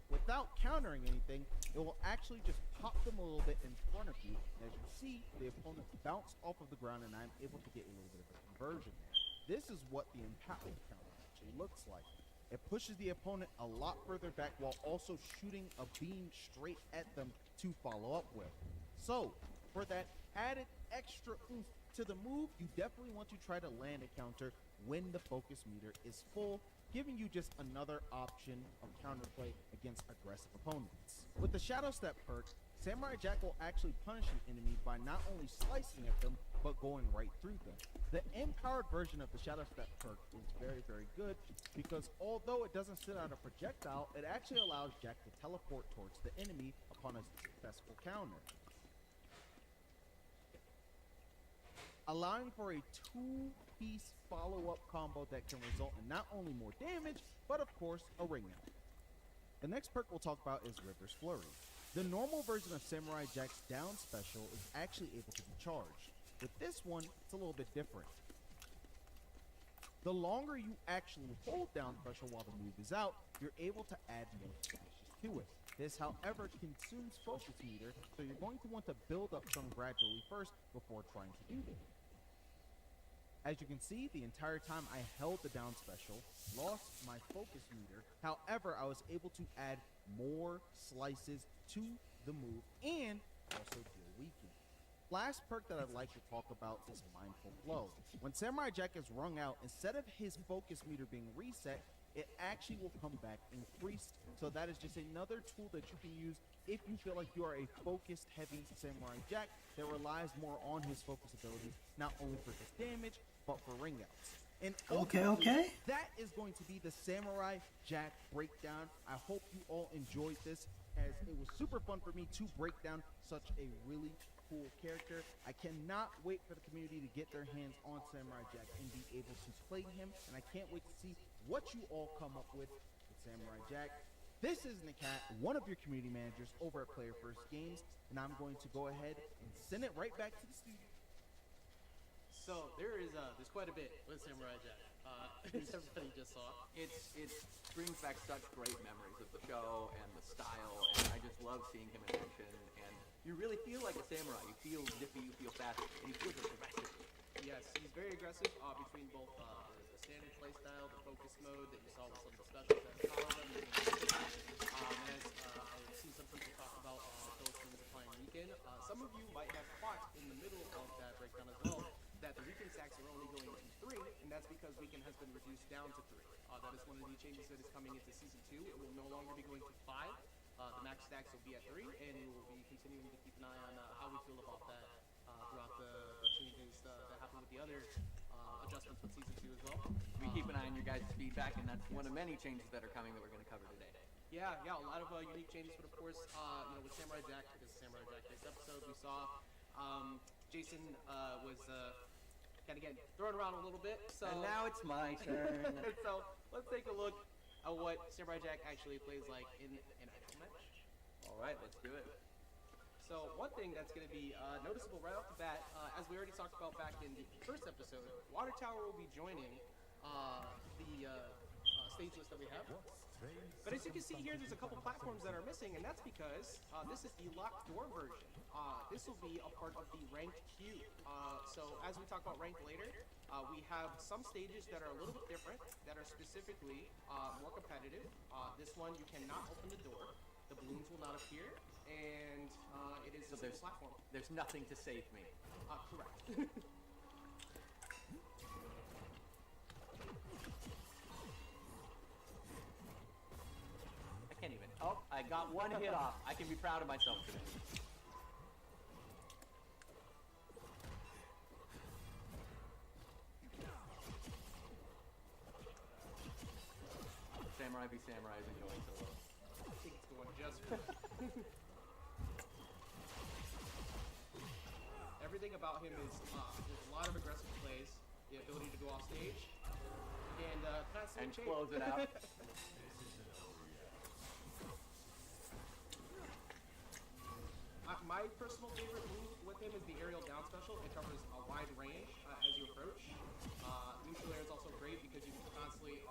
Speaker 8: without countering anything, it will actually just pop them a little bit in front of you. As you see, the opponent bounced off of the ground and I'm able to get a little bit of a conversion there. This is what the empowered counter actually looks like. It pushes the opponent a lot further back while also shooting a beam straight at them to follow up with. So, for that added extra oomph to the move, you definitely want to try to land a counter when the focus meter is full, giving you just another option of counterplay against aggressive opponents. With the Shadow Step perk, Samurai Jack will actually punish an enemy by not only slicing at them, but going right through them. The empowered version of the Shadow Step perk is very, very good because although it doesn't send out a projectile, it actually allows Jack to teleport towards the enemy upon a successful counter, allowing for a two-piece follow-up combo that can result in not only more damage, but of course, a ring out. The next perk we'll talk about is River's Flurry. The normal version of Samurai Jack's down special is actually able to be charged. With this one, it's a little bit different. The longer you actually hold down special while the move is out, you're able to add more slashes to it. This, however, consumes focus meter, so you're going to want to build up some gradually first before trying to do this. As you can see, the entire time I held the down special, lost my focus meter. However, I was able to add more slices to the move and also deal weakening. Last perk that I'd like to talk about is Mindful Blow. When Samurai Jack is wrung out, instead of his focus meter being reset, it actually will come back increased. So that is just another tool that you can use if you feel like you are a focused heavy Samurai Jack that relies more on his focus abilities, not only for his damage, but for ring outs. And
Speaker 1: Okay.
Speaker 8: that is going to be the Samurai Jack breakdown. I hope you all enjoyed this, as it was super fun for me to break down such a really cool character. I cannot wait for the community to get their hands on Samurai Jack and be able to play him, and I can't wait to see what you all come up with Samurai Jack. This is Nikat, one of your community managers over at Player First Games, and I'm going to go ahead and send it right back to the studio.
Speaker 6: So there's quite a bit with Samurai Jack. As everybody just saw.
Speaker 7: It brings back such great memories of the show and the style, and I just love seeing him in action. And you really feel like a samurai. You feel zippy, you feel fast, and he feels aggressive.
Speaker 6: Yes, he's very aggressive between both the standard playstyle, the focus mode that you saw with some of the specials that follow them. I've seen some people talk about those things applying weekend. Some of you might have caught in the middle of that breakdown as well that the weekend stacks are only going to 3, and that's because weekend has been reduced down to 3. That is one of the changes that is coming into Season 2. It will no longer be going to 5. The max stacks will be at 3, and we will be continuing to keep an eye on how we feel about that throughout the changes that happen with the other adjustments with Season 2 as well.
Speaker 7: We keep an eye on your guys' feedback, and that's one of many changes that are coming that we're going to cover today.
Speaker 6: Yeah, a lot of unique changes, but of course, with Samurai Jack, because Samurai Jack this episode, we saw Jason was kind of getting thrown around a little bit. So
Speaker 7: And now it's my turn.
Speaker 6: so let's take a look at what Samurai Jack actually plays like in an actual match.
Speaker 7: All right, let's do it.
Speaker 6: So one thing that's going to be noticeable right off the bat, as we already talked about back in the first episode, Water Tower will be joining the stage list that we have. But as you can see here, there's a couple platforms that are missing, and that's because this is the locked door version. This will be a part of the ranked queue. So as we talk about ranked later, we have some stages that are a little bit different, that are specifically more competitive. This one, you cannot open the door. The balloons will not appear, and it is a single platform.
Speaker 7: There's nothing to save me.
Speaker 6: Correct.
Speaker 7: I can't even. Oh, I got one hit off. I can be proud of myself today. Samurai v Samurai isn't going so well.
Speaker 6: I think it's going just fine. Everything about him is there's a lot of aggressive plays, the ability to go off stage, and
Speaker 7: And close it out.
Speaker 6: My personal favorite move with him is the aerial down special. It covers a wide range as you approach. Neutral air is also great because you can constantly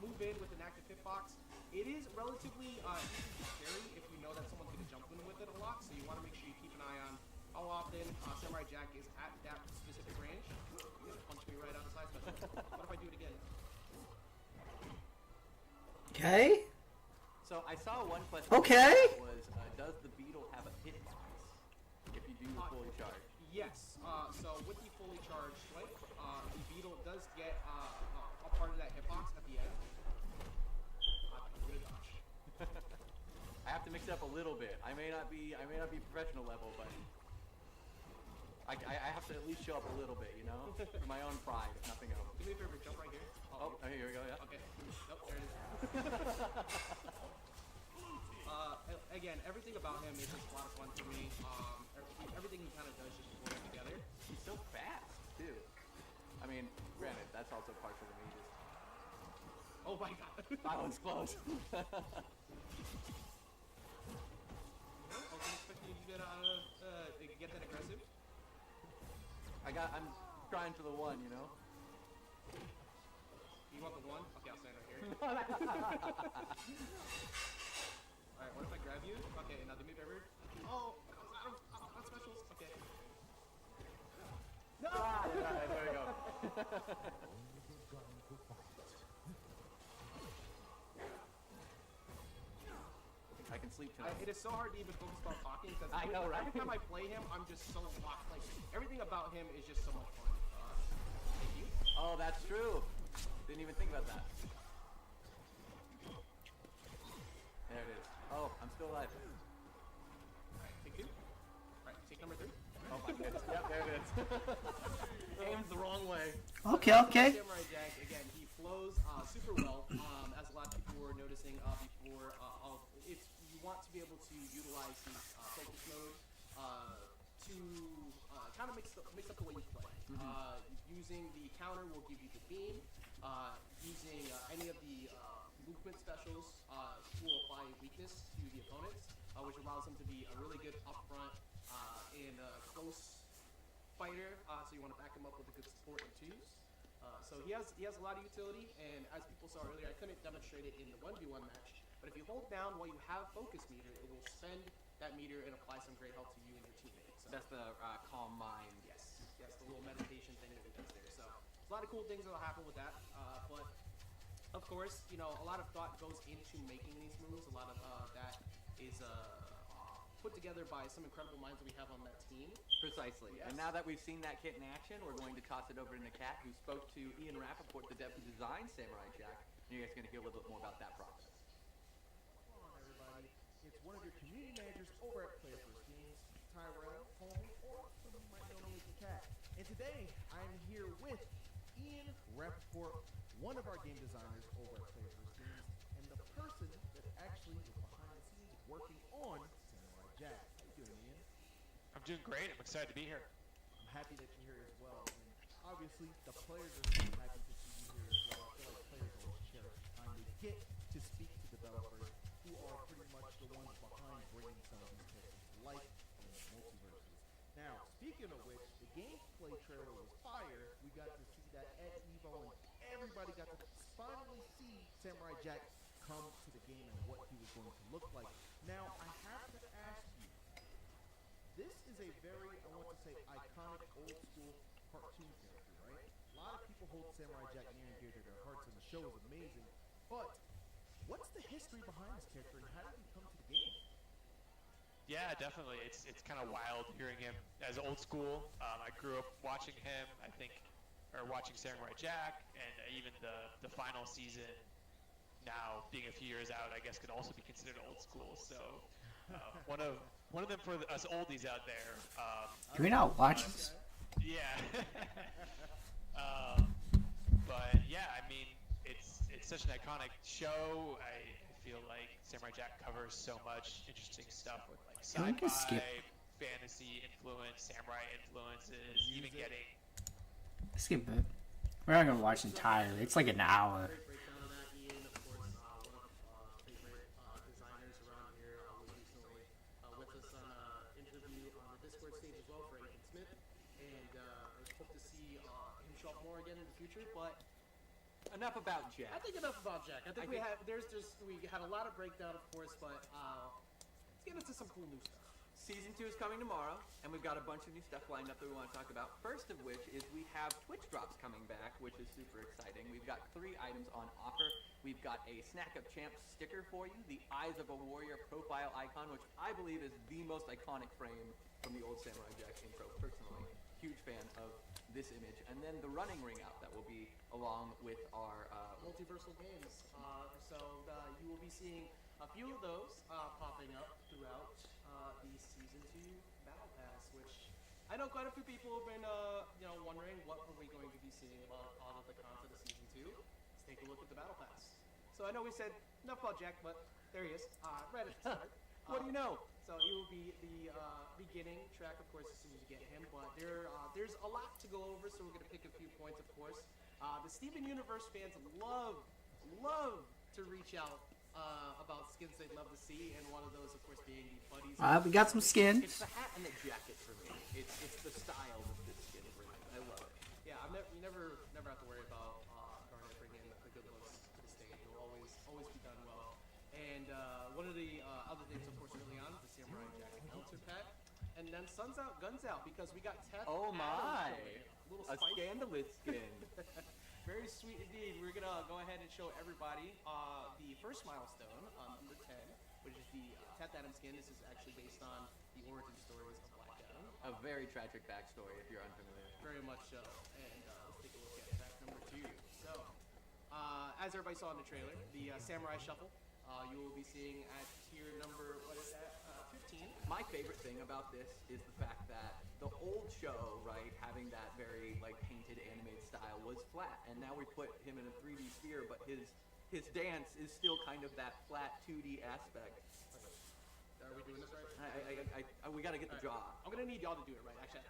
Speaker 6: move in with an active hitbox. It is relatively easy to carry if you know that someone's going to jump in with it a lot, so you want to make sure you keep an eye on how often Samurai Jack is at that specific range. You're going to punch me right out of side special. What if I do it again?
Speaker 1: Okay.
Speaker 7: So I saw one question
Speaker 1: Okay.
Speaker 7: that was, does the beetle have a hitbox if you do the fully charged?
Speaker 6: Yes. So with the fully charged strike, the beetle does get a part of that hitbox at the end.
Speaker 7: I have to mix it up a little bit. I may not be professional level, but I have to at least show up a little bit, you know, for my own pride, if nothing else.
Speaker 6: Do me a favor, jump right here.
Speaker 7: Oh, here we go. Yeah.
Speaker 6: Okay. Nope, there it is. Again, everything about him is just a lot of fun for me. Everything he kind of does just blend together.
Speaker 7: He's so fast too. I mean, granted, that's also partial to me. Just
Speaker 6: Oh my god.
Speaker 7: that one's close.
Speaker 6: I wasn't expecting you to get that aggressive.
Speaker 7: I'm trying for the one, you know?
Speaker 6: You want the one? Okay, I'll stand right here. Alright, what if I grab you? Okay, now do me a favor. Oh, not specials. Okay. No!
Speaker 7: There we go. I can sleep tonight.
Speaker 6: It is so hard to even focus about talking because
Speaker 7: I know, right?
Speaker 6: every time I play him, I'm just so locked. Like, everything about him is just so much fun. Thank you.
Speaker 7: Oh, that's true. Didn't even think about that. There it is. Oh, I'm still alive.
Speaker 6: Alright, take 2. Alright, take number 3.
Speaker 7: Oh my goodness. Yep, there it is.
Speaker 6: Aimed the wrong way.
Speaker 1: Okay, okay.
Speaker 6: Samurai Jack, again, he flows super well, as a lot of people were noticing before. It's, you want to be able to utilize his focus mode to kind of mix up the way you play. Using the counter will give you the beam. Using any of the movement specials will apply weakness to the opponents, which allows them to be a really good upfront and close fighter. So you want to back him up with a good support and twos. So he has a lot of utility, and as people saw earlier, I couldn't demonstrate it in the 1v1 match, but if you hold down while you have focus meter, it will spend that meter and apply some great help to you and your teammates. So
Speaker 7: That's the calm mind.
Speaker 6: yes, the little meditation thing that he does there. So a lot of cool things that will happen with that, but of course, you know, a lot of thought goes into making these moves. A lot of that is put together by some incredible minds that we have on that team.
Speaker 7: Precisely.
Speaker 6: Yes.
Speaker 7: And now that we've seen that kit in action, we're going to toss it over to Nakat, who spoke to Ian Rappaport, the dev who designed Samurai Jack. And you guys are going to hear a little bit more about that process.
Speaker 8: Come on, everybody. It's one of your community managers over at Player First Games, Tyrell, Holmes, or some of you might know him as the Cat. And today, I'm here with Ian Rappaport, one of our game designers over at Player First Games, and the person that actually was behind the scenes working on Samurai Jack. How you doing, Ian?
Speaker 9: I'm doing great. I'm excited to be here.
Speaker 8: I'm happy that you're here as well. And obviously, the players are so happy to see you here as well. I feel like players always cherish the time they get to speak to developers who are pretty much the ones behind bringing some of these characters to life in MultiVersus. Now, speaking of which, the gameplay trailer was fire. We got to see that at EVO, and everybody got to finally see Samurai Jack come to the game and what he was going to look like. Now, I have to ask you, this is a very, I want to say, iconic old school cartoon character, right? A lot of people hold Samurai Jack near and dear to their hearts, and the show is amazing. But what's the history behind this character, and how did he come to the game?
Speaker 9: Yeah, definitely. It's kind of wild hearing him as old school. I grew up watching him, watching Samurai Jack, and even the final season. Now being a few years out, I guess could also be considered old school. So one of them for us oldies out there.
Speaker 1: Can we not watch this?
Speaker 9: Yeah. But yeah, I mean, it's such an iconic show. I feel like Samurai Jack covers so much interesting stuff with like
Speaker 1: Can we just
Speaker 9: sci-fi,
Speaker 1: skip?
Speaker 9: fantasy influence, samurai influences, even getting.
Speaker 1: Skip it. We're not gonna watch entire. It's like an hour.
Speaker 6: Great breakdown of that, Ian. Of course, one of favorite designers around here was recently with us on an interview on the Discord stage as well for Ethan Smith, and I hope to see him show up more again in the future. But
Speaker 7: Enough about Jack.
Speaker 6: I think enough about Jack. I think we had a lot of breakdown, of course, but let's get into some cool new stuff.
Speaker 7: Season 2 is coming tomorrow, and we've got a bunch of new stuff lined up that we want to talk about. First of which is we have Twitch drops coming back, which is super exciting. We've got 3 items on offer. We've got a Snack of Champs sticker for you, the Eyes of a Warrior profile icon, which I believe is the most iconic frame from the old Samurai Jack intro, personally. Huge fan of this image. And then the running ring out that will be along with our
Speaker 6: MultiVersus games. So you will be seeing a few of those popping up throughout the Season 2 Battle Pass, which I know quite a few people have been wondering what are we going to be seeing about all of the content of Season 2. Let's take a look at the Battle Pass. So I know we said enough about Jack, but there he is, right at the start.
Speaker 7: What do you know?
Speaker 6: So he will be the beginning track, of course, as soon as you get him. But there's a lot to go over, so we're going to pick a few points, of course. The Steven Universe fans love to reach out about skins they'd love to see, and one of those, of course, being the buddies.
Speaker 1: We got some skins.
Speaker 7: It's the hat and the jacket for me. It's the style that this skin brings. I love it.
Speaker 6: Yeah, you never have to worry about Garnet bringing the good looks to the stage. It will always be done well. And one of the other things, of course, early on, the Samurai Jack Meltzer pack. And then Sun's Out, Guns Out, because we got Teth
Speaker 7: Oh my!
Speaker 6: Adams little
Speaker 7: A
Speaker 6: spicy.
Speaker 7: scandalous skin.
Speaker 6: Very sweet indeed. We're gonna go ahead and show everybody the first milestone, number 10, which is the Teth Adams skin. This is actually based on the origin stories of Black Adam.
Speaker 7: A very tragic backstory if you're unfamiliar.
Speaker 6: Very much so. And let's take a look at fact number 2. So, as everybody saw in the trailer, the Samurai Shuffle, you will be seeing at tier number, what is that, 15.
Speaker 7: My favorite thing about this is the fact that the old show, right, having that very like painted animated style was flat, and now we put him in a 3D sphere, but his dance is still kind of that flat 2D aspect.
Speaker 6: Are we doing this right?
Speaker 7: We gotta get the jaw.
Speaker 6: I'm gonna need y'all to do it right, actually.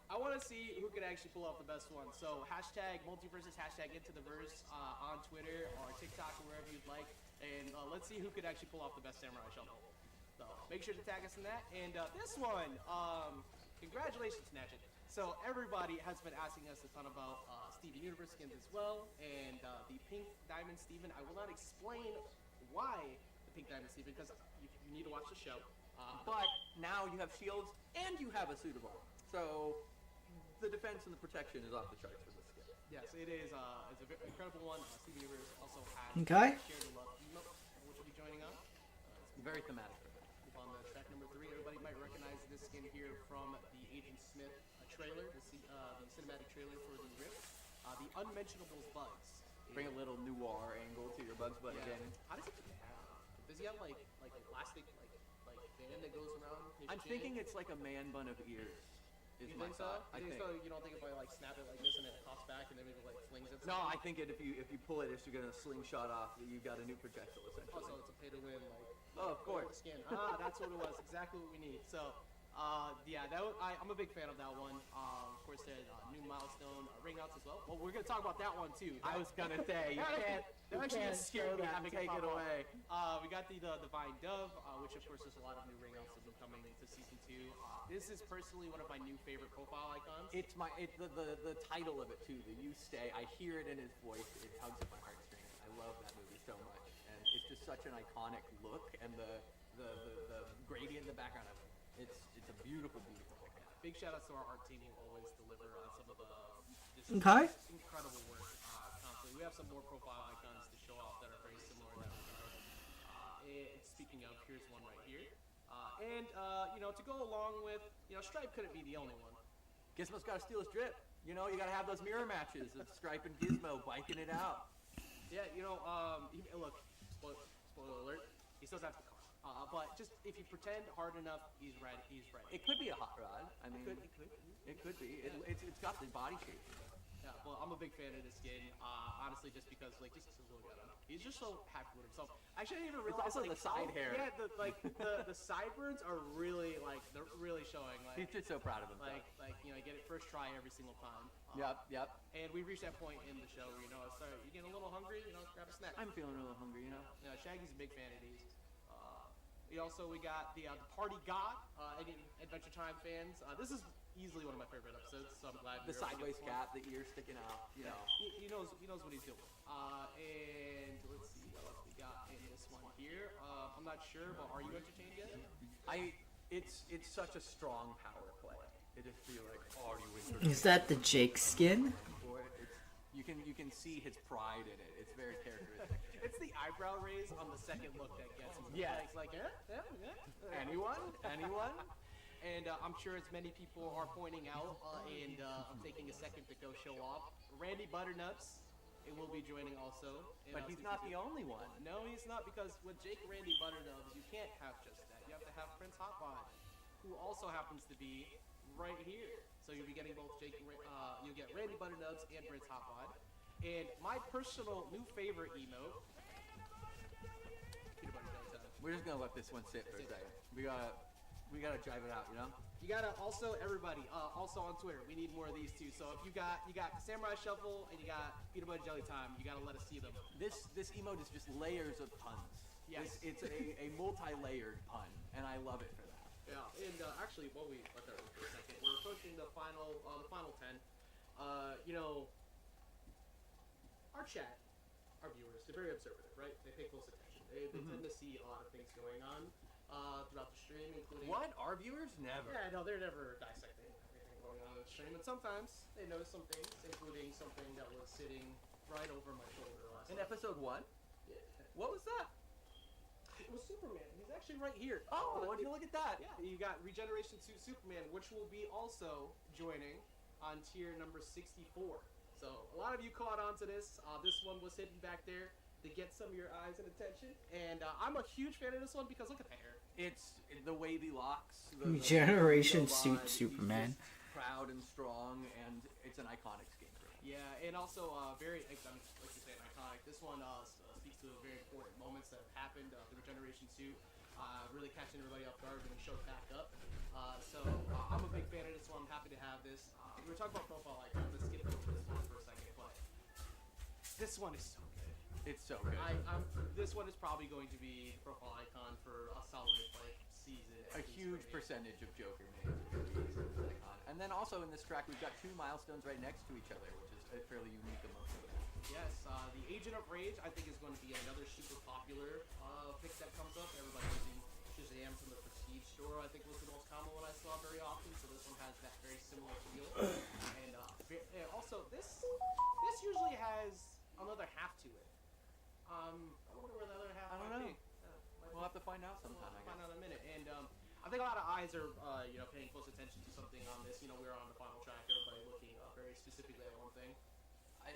Speaker 6: I want to see who can actually pull off the best one. So hashtag MultiVersus, hashtag Into the Verse on Twitter or TikTok or wherever you'd like, and let's see who could actually pull off the best Samurai Shuffle. So make sure to tag us in that. And this one, congratulations, Snatchet. So everybody has been asking us a ton about Steven Universe skins as well, and the Pink Diamond Steven. I will not explain why the Pink Diamond Steven because you need to watch the show.
Speaker 7: But now you have shields and you have a suit of armor. So the defense and the protection is off the charts for this skin.
Speaker 6: Yes, it is. It's an incredible one. Steven Universe also has
Speaker 1: Okay.
Speaker 6: Share the Love emote, which will be joining us.
Speaker 7: Very thematic.
Speaker 6: On the track number 3, everybody might recognize this skin here from the Agent Smith trailer, the cinematic trailer for the Rift. The Unmentionables Bugs.
Speaker 7: Bring a little noir angle to your Bugs Bunny
Speaker 6: Yeah.
Speaker 7: gaming.
Speaker 6: How does it have? Does he have like elastic like band that goes around his
Speaker 7: I'm
Speaker 6: chin?
Speaker 7: thinking it's like a man bun of ears. Is
Speaker 6: You
Speaker 7: my
Speaker 6: think so?
Speaker 7: thought. I think.
Speaker 6: So? You don't think if I like snap it like this and it pops back and then it like flings it?
Speaker 7: No, I think if you pull it, it's you're gonna slingshot off. You've got a new projectile essentially.
Speaker 6: Also, it's a pay to win. Like,
Speaker 7: Oh, of course.
Speaker 6: Skin. That's what it was. Exactly what we need. So, yeah, I'm a big fan of that one. Of course, there's new milestone ring outs as well. Well, we're gonna talk about that one too.
Speaker 7: I was gonna say you can't.
Speaker 6: That actually
Speaker 7: can't
Speaker 6: scared me
Speaker 7: that
Speaker 6: having
Speaker 7: take
Speaker 6: to
Speaker 7: it
Speaker 6: pop
Speaker 7: away.
Speaker 6: We got the Divine Dove, which of course there's a lot of new ring outs that will be coming to season 2. This is personally one of my new favorite profile icons.
Speaker 7: It's the title of it too. The "You Stay." I hear it in his voice. It tugs at my heartstrings. I love that movie so much, and it's just such an iconic look, and the gradient in the background of it. It's a beautiful, beautiful pick.
Speaker 6: Big shout outs to our art team who always deliver on some of this
Speaker 1: Okay.
Speaker 6: incredible work constantly. We have some more profile icons to show off that are very similar in that regard. And speaking of, here's one right here. And to go along with, Stripe couldn't be the only one.
Speaker 7: Gizmo's got to steal his drip. You got to have those mirror matches of Stripe and Gizmo biking it out.
Speaker 6: Yeah, look, spoiler alert, he still has the car. But just if you pretend hard enough, he's ready.
Speaker 7: It could be a hot rod. I mean,
Speaker 6: It could be.
Speaker 7: It's got the body shape.
Speaker 6: Yeah, well, I'm a big fan of this skin. Honestly, just because, just look at him. He's just so happy with himself. Actually, I didn't even realize.
Speaker 7: also the side hair.
Speaker 6: Yeah, the sideburns are really they're really showing.
Speaker 7: He's just so proud of himself.
Speaker 6: You get it first try every single time.
Speaker 7: Yep.
Speaker 6: And we reached that point in the show where you're getting a little hungry. Grab a snack.
Speaker 7: I'm feeling a little hungry.
Speaker 6: Yeah, Shaggy's a big fan of these. We got the Party God, any Adventure Time fans. This is easily one of my favorite episodes, so I'm glad
Speaker 7: The sideways cap, the ears sticking out.
Speaker 6: Yeah, he knows what he's doing. And let's see what else we got in this one here. I'm not sure, but are you entertained yet?
Speaker 7: It's such a strong power play. It just feels like, are you interested?
Speaker 1: Is that the Jake skin?
Speaker 7: You can see his pride in it. It's very characteristic.
Speaker 6: It's the eyebrow raise on the second look that gets him.
Speaker 7: Yes.
Speaker 6: It's like,
Speaker 7: Anyone?
Speaker 6: And I'm sure as many people are pointing out, and I'm taking a second to go show off, Randy Butternuts, it will be joining also.
Speaker 7: But he's not the only one.
Speaker 6: No, he's not, because with Jake Randy Butternuts, you can't have just that. You have to have Prince Hotbod, who also happens to be right here. So you'll be getting both you'll get Randy Butternuts and Prince Hotbod. And my personal new favorite emote, Peanut Butter Jelly Time.
Speaker 7: We're just gonna let this one sit for a second. We gotta drive it out,
Speaker 6: You gotta also, everybody, also on Twitter, we need more of these too. So if you got Samurai Shuffle and you got Peanut Butter Jelly Time, you gotta let us see them.
Speaker 7: This emote is just layers of puns.
Speaker 6: Yes.
Speaker 7: It's a multi-layered pun, and I love it for that.
Speaker 6: Yeah, and actually, while we let that run for a second, we're approaching the final 10, you know, our chat, our viewers, they're very observative, right? They pay close attention. They tend to see a lot of things going on throughout the stream, including...
Speaker 7: What? Our viewers? Never.
Speaker 6: Yeah, no, they're never dissecting everything going on in the stream. And sometimes they notice some things, including something that was sitting right over my shoulder last
Speaker 7: In
Speaker 6: night.
Speaker 7: episode 1?
Speaker 6: Yeah.
Speaker 7: What was that?
Speaker 6: It was Superman. He's actually right here.
Speaker 7: Oh, would you look at that?
Speaker 6: Yeah, you got Regeneration Suit Superman, which will be also joining on tier number 64. So a lot of you caught on to this. This one was hidden back there to get some of your eyes and attention. And I'm a huge fan of this one because look at the hair.
Speaker 7: It's the wavy locks.
Speaker 1: Regeneration
Speaker 7: the
Speaker 1: Suit
Speaker 7: he's
Speaker 1: Superman.
Speaker 7: just proud and strong, and it's an iconic skin for him.
Speaker 6: Yeah, and also very, I mean, like you said, iconic. This one speaks to very important moments that have happened. The Regeneration Suit really catching everybody off guard when he showed back up. So I'm a big fan of this one. I'm happy to have this. We were talking about profile icon. Let's skip over this one for a second, but this one is so good.
Speaker 7: It's so good.
Speaker 6: This one is probably going to be the profile icon for a solid season.
Speaker 7: A huge percentage of Joker names. And then also in this track, we've got 2 milestones right next to each other, which is fairly unique amongst them.
Speaker 6: Yes, the Agent of Rage, I think, is going to be another super popular pick that comes up. Everybody using Shazam from the Prestige store, I think, was the most common one I saw very often. So this one has that very similar feel. And also, this usually has another half to it. I wonder where the other half
Speaker 7: I don't
Speaker 6: might
Speaker 7: know.
Speaker 6: be.
Speaker 7: We'll have to find out sometime, I guess.
Speaker 6: Find out in a minute. And I think a lot of eyes are, paying close attention to something on this. You know, we're on the final track. Everybody looking very specifically at one thing.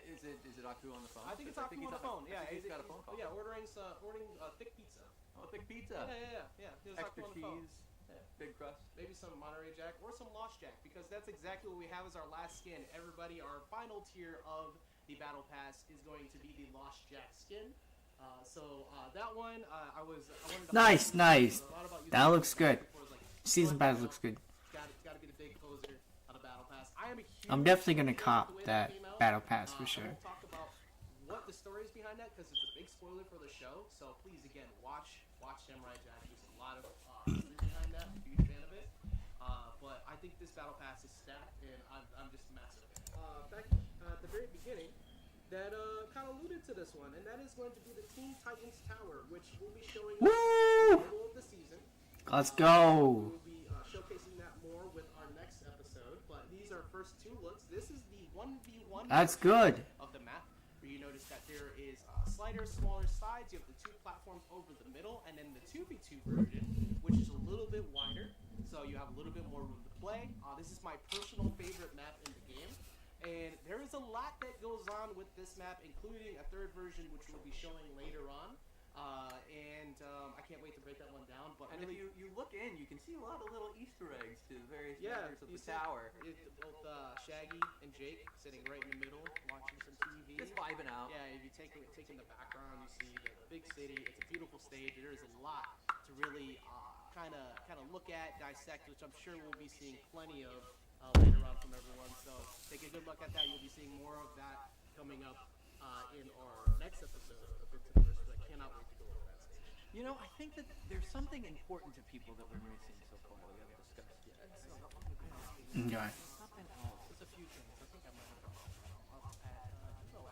Speaker 7: Is it Aku on the phone?
Speaker 6: I think it's Aku on the phone. Yeah,
Speaker 7: he's got a phone call.
Speaker 6: Yeah, ordering thick pizza.
Speaker 7: Oh, thick pizza.
Speaker 6: Yeah. He was
Speaker 7: Extra
Speaker 6: Aku on the phone.
Speaker 7: cheese. Big crust.
Speaker 6: Maybe some Monterey Jack or some Lost Jack, because that's exactly what we have as our last skin. Everybody, our final tier of the Battle Pass is going to be the Lost Jack skin. That one, I wanted to
Speaker 1: Nice.
Speaker 6: a lot about
Speaker 1: That
Speaker 6: using
Speaker 1: looks good.
Speaker 6: before, like,
Speaker 1: Season
Speaker 6: what
Speaker 1: pass
Speaker 6: now?
Speaker 1: looks good.
Speaker 6: It's gotta be the big closer on the Battle Pass. I am a huge
Speaker 1: I'm definitely gonna
Speaker 6: fan of
Speaker 1: cop
Speaker 6: the way
Speaker 1: that
Speaker 6: came out.
Speaker 1: Battle Pass for
Speaker 6: I
Speaker 1: sure.
Speaker 6: won't talk about what the story is behind that because it's a big spoiler for the show. So please, again, watch Samurai Jack. There's a lot of history behind that. I'm a huge fan of it. But I think this Battle Pass is stacked, and I'm just a massive fan. Back at the very beginning, that kind of alluded to this one, and that is going to be the Teen Titans Tower, which will be showing up in the middle of the season.
Speaker 1: Let's go.
Speaker 6: We'll be showcasing that more with our next episode, but these are first 2 looks. This is the 1v1
Speaker 1: That's
Speaker 6: version
Speaker 1: good.
Speaker 6: of the map, where you notice that there is slider, smaller sides. You have the 2 platforms over the middle, and then the 2v2 version, which is a little bit wider, so you have a little bit more room to play. This is my personal favorite map in the game. And there is a lot that goes on with this map, including a 3rd version, which we'll be showing later on. I can't wait to break that one down. But
Speaker 7: And
Speaker 6: really,
Speaker 7: if you look in, you can see a lot of little Easter eggs to the various
Speaker 6: yeah,
Speaker 7: members of
Speaker 6: you
Speaker 7: the
Speaker 6: see
Speaker 7: tower.
Speaker 6: both Shaggy and Jake sitting right in the middle, watching some TV.
Speaker 7: Just vibing out.
Speaker 6: Yeah, if you take in the background, you see the big city. It's a beautiful stage. There is a lot to really kind of look at, dissect, which I'm sure we'll be seeing plenty of later on from everyone. So take a good look at that. You'll be seeing more of that coming up in our next episode of MultiVersus. I cannot wait to go over that stage.
Speaker 7: You know, I think that there's something important to people that we're missing so far we haven't discussed yet.
Speaker 1: Okay.
Speaker 7: Something else.
Speaker 6: There's a few things. I think I might have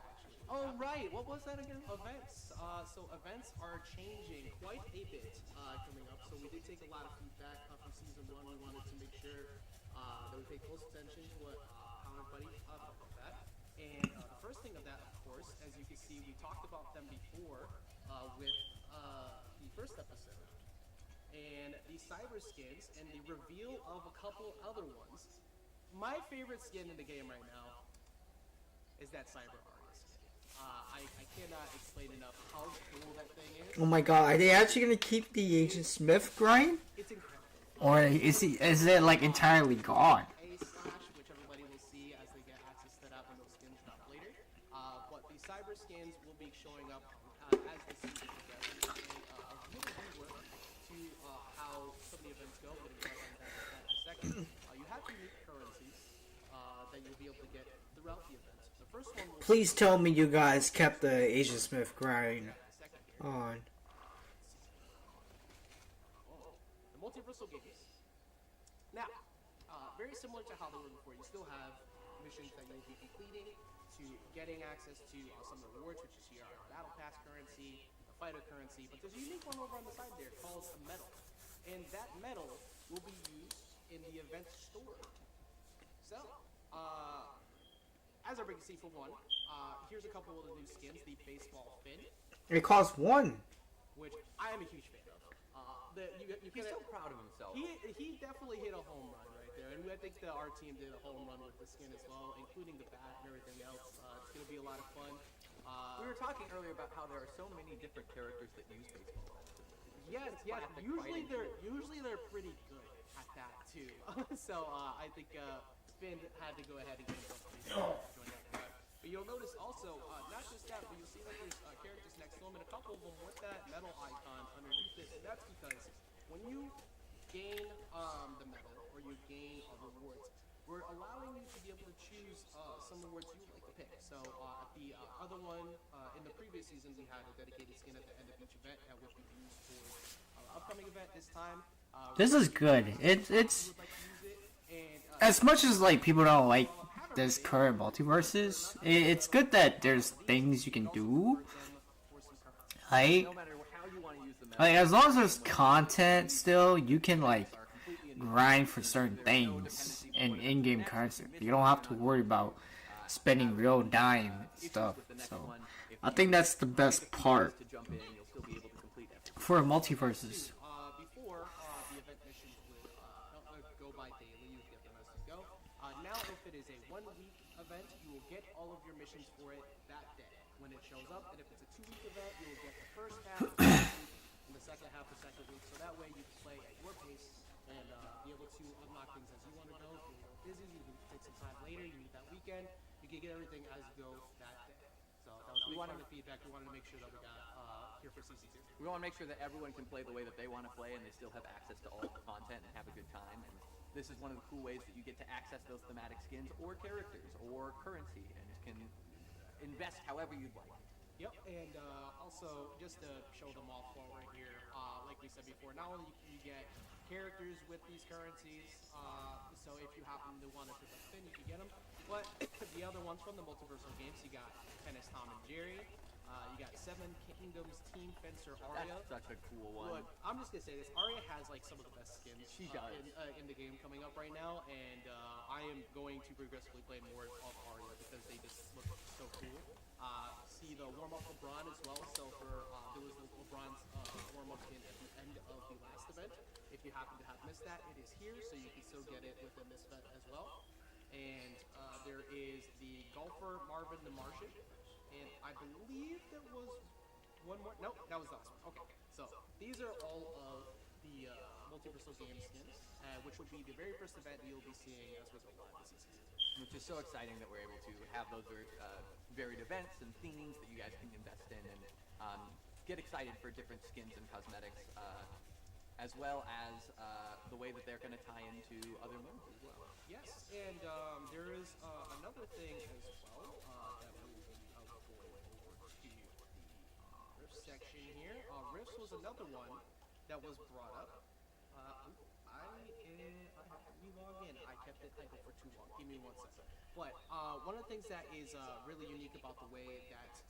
Speaker 6: actually.
Speaker 7: Oh, right. What was that again?
Speaker 6: Events. So events are changing quite a bit coming up. So we did take a lot of feedback from season 1. We wanted to make sure that we pay close attention to what how everybody thought about that. And the first thing of that, of course, as you can see, we talked about them before with the first episode. And the cyber skins and the reveal of a couple other ones. My favorite skin in the game right now is that cyber armor skin. I cannot explain enough how cool that thing is.
Speaker 1: Oh my god, are they actually gonna keep the Agent Smith grind?
Speaker 6: It's incredible.
Speaker 1: Or is it like entirely gone?
Speaker 6: A slash, which everybody will see as they get access to that when those skins drop later. But the cyber skins will be showing up as the season progresses. And a really good work to how some of the events go. We're going to get into that in a second. You have unique currencies that you'll be able to get throughout the event. The first one will
Speaker 1: Please tell me you guys kept the Agent Smith grind on.
Speaker 6: the MultiVersus games. Now, very similar to how they were before. You still have missions that you'll be completing to getting access to some rewards, which is your battle pass currency, the fighter currency. But there's a unique one over on the side there called a medal, and that medal will be used in the event store. So, as everybody can see, for one, here's a couple of the new skins: the baseball fin,
Speaker 1: It costs 1.
Speaker 6: which I am a huge fan of.
Speaker 7: He's so proud of himself.
Speaker 6: He definitely hit a home run right there, and I think our team did a home run with the skin as well, including the bat and everything else. It's gonna be a lot of fun.
Speaker 7: We were talking earlier about how there are so many different characters that use baseball.
Speaker 6: Yes. Usually they're pretty good at that too. So I think Finn had to go ahead and get himself to join that crowd. But you'll notice also, not just that, but you'll see that there's characters next to him, and a couple of them with that medal icon underneath it. And that's because when you gain the medal, or you gain rewards, we're allowing you to be able to choose some rewards you would like to pick. So at the other one, in the previous season, we had a dedicated skin at the end of each event that would be used for upcoming event. This time,
Speaker 1: This is good. It's
Speaker 6: would like to use it, and
Speaker 1: as much as like people don't like this current multiverses, it's good that there's things you can do. Like,
Speaker 7: No matter how you want to use the medal,
Speaker 1: like as long as there's content still, you can like grind for certain things in in-game currency. You don't have to worry about spending real dime stuff. So I think that's the best part
Speaker 7: to jump in, you'll still be able to complete everything.
Speaker 1: for multiverses.
Speaker 6: before the event missions would go by daily, you get them as you go. Now, if it is a 1-week event, you will get all of your missions for it that day when it shows up. And if it's a 2-week event, you will get the first half of the week and the second half the second week. So that way you can play at your pace and be able to unlock things as you want to go. If you're busy, you can take some time later. You need that weekend. You can get everything as you go that day. So that was a big part of the feedback. We wanted to make sure that we got here for season 2.
Speaker 7: We want to make sure that everyone can play the way that they want to play, and they still have access to all the content and have a good time. And this is one of the cool ways that you get to access those thematic skins or characters or currency, and can invest however you'd like.
Speaker 6: Yep, and also just to show them off while we're here, like we said before, not only can you get characters with these currencies, so if you happen to want to pick up Finn, you can get them. But the other ones from the MultiVersus games, you got Tennis Tom and Jerry, you got Seven Kingdoms Team Fencer Arya.
Speaker 7: That's such a cool one.
Speaker 6: Look, I'm just gonna say this: Arya has like some of the best skins
Speaker 7: She does.
Speaker 6: in the game coming up right now, and I am going to progressively play more of Arya because they just look so cool. See the warm-up LeBron as well. So for there was the LeBron's warm-up skin at the end of the last event. If you happen to have missed that, it is here, so you can still get it within this event as well. And there is the golfer Marvin the Martian, and I believe there was one more. Nope, that was the last one. Okay, so these are all of the MultiVersus game skins, which will be the very first event you'll be seeing as we go live this season.
Speaker 7: Which is so exciting that we're able to have those varied events and themes that you guys can invest in, and get excited for different skins and cosmetics, as well as the way that they're going to tie into other modes as well.
Speaker 6: Yes, and there is another thing as well that we will be going over to the Rift section here. Rifts was another one that was brought up. I have to re-log in. I kept it idle for too long. Give me 1 second. But one of the things that is really unique about the way that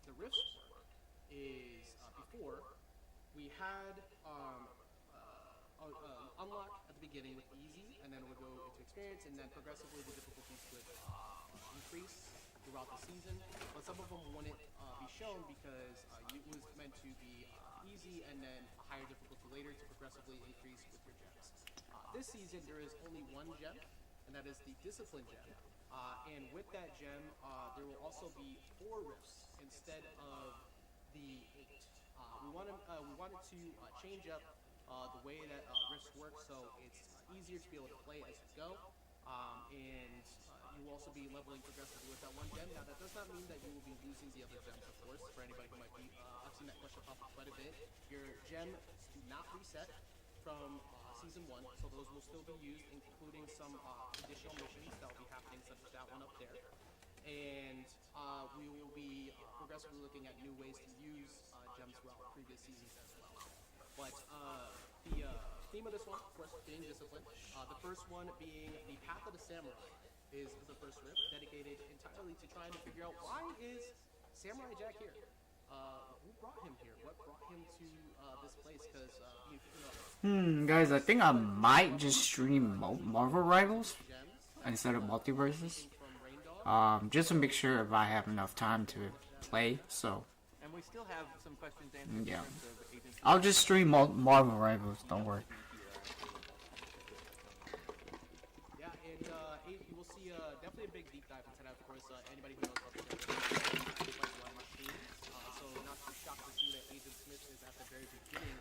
Speaker 6: the Rifts work is before we had unlock at the beginning with easy, and then it would go into experience, and then progressively the difficulties would increase throughout the season. But some of them wouldn't be shown because it was meant to be easy and then a higher difficulty later to progressively increase with your gems. This season there is only one gem, and that is the Discipline gem. And with that gem, there will also be 4 rifts instead of the 8. We wanted to change up the way that rifts work, so it's easier to be able to play as you go. And you will also be leveling progressively with that one gem. Now, that does not mean that you will be losing the other gems, of course. For anybody who might be, I've seen that question pop up quite a bit. Your gems do not reset from Season 1, so those will still be used, including some additional missions that will be happening, such as that one up there. And we will be progressively looking at new ways to use gems throughout previous seasons as well. But the theme of this one, of course, being discipline. The first one being the Path of the Samurai is the first riff, dedicated entirely to trying to figure out why is Samurai Jack here? Who brought him here? What brought him to this place? Because
Speaker 1: Guys, I think I might just stream Marvel Rivals instead of MultiVersus. Just to make sure if I have enough time to play. So
Speaker 7: And we still have some questions answered.
Speaker 1: yeah,
Speaker 7: In terms of Agent
Speaker 1: I'll just stream Marvel Rivals. Don't worry.
Speaker 6: yeah, and you will see definitely a big deep dive into that. Of course, anybody who knows about the game, so not too shocked to see that Agent Smith is at the very beginning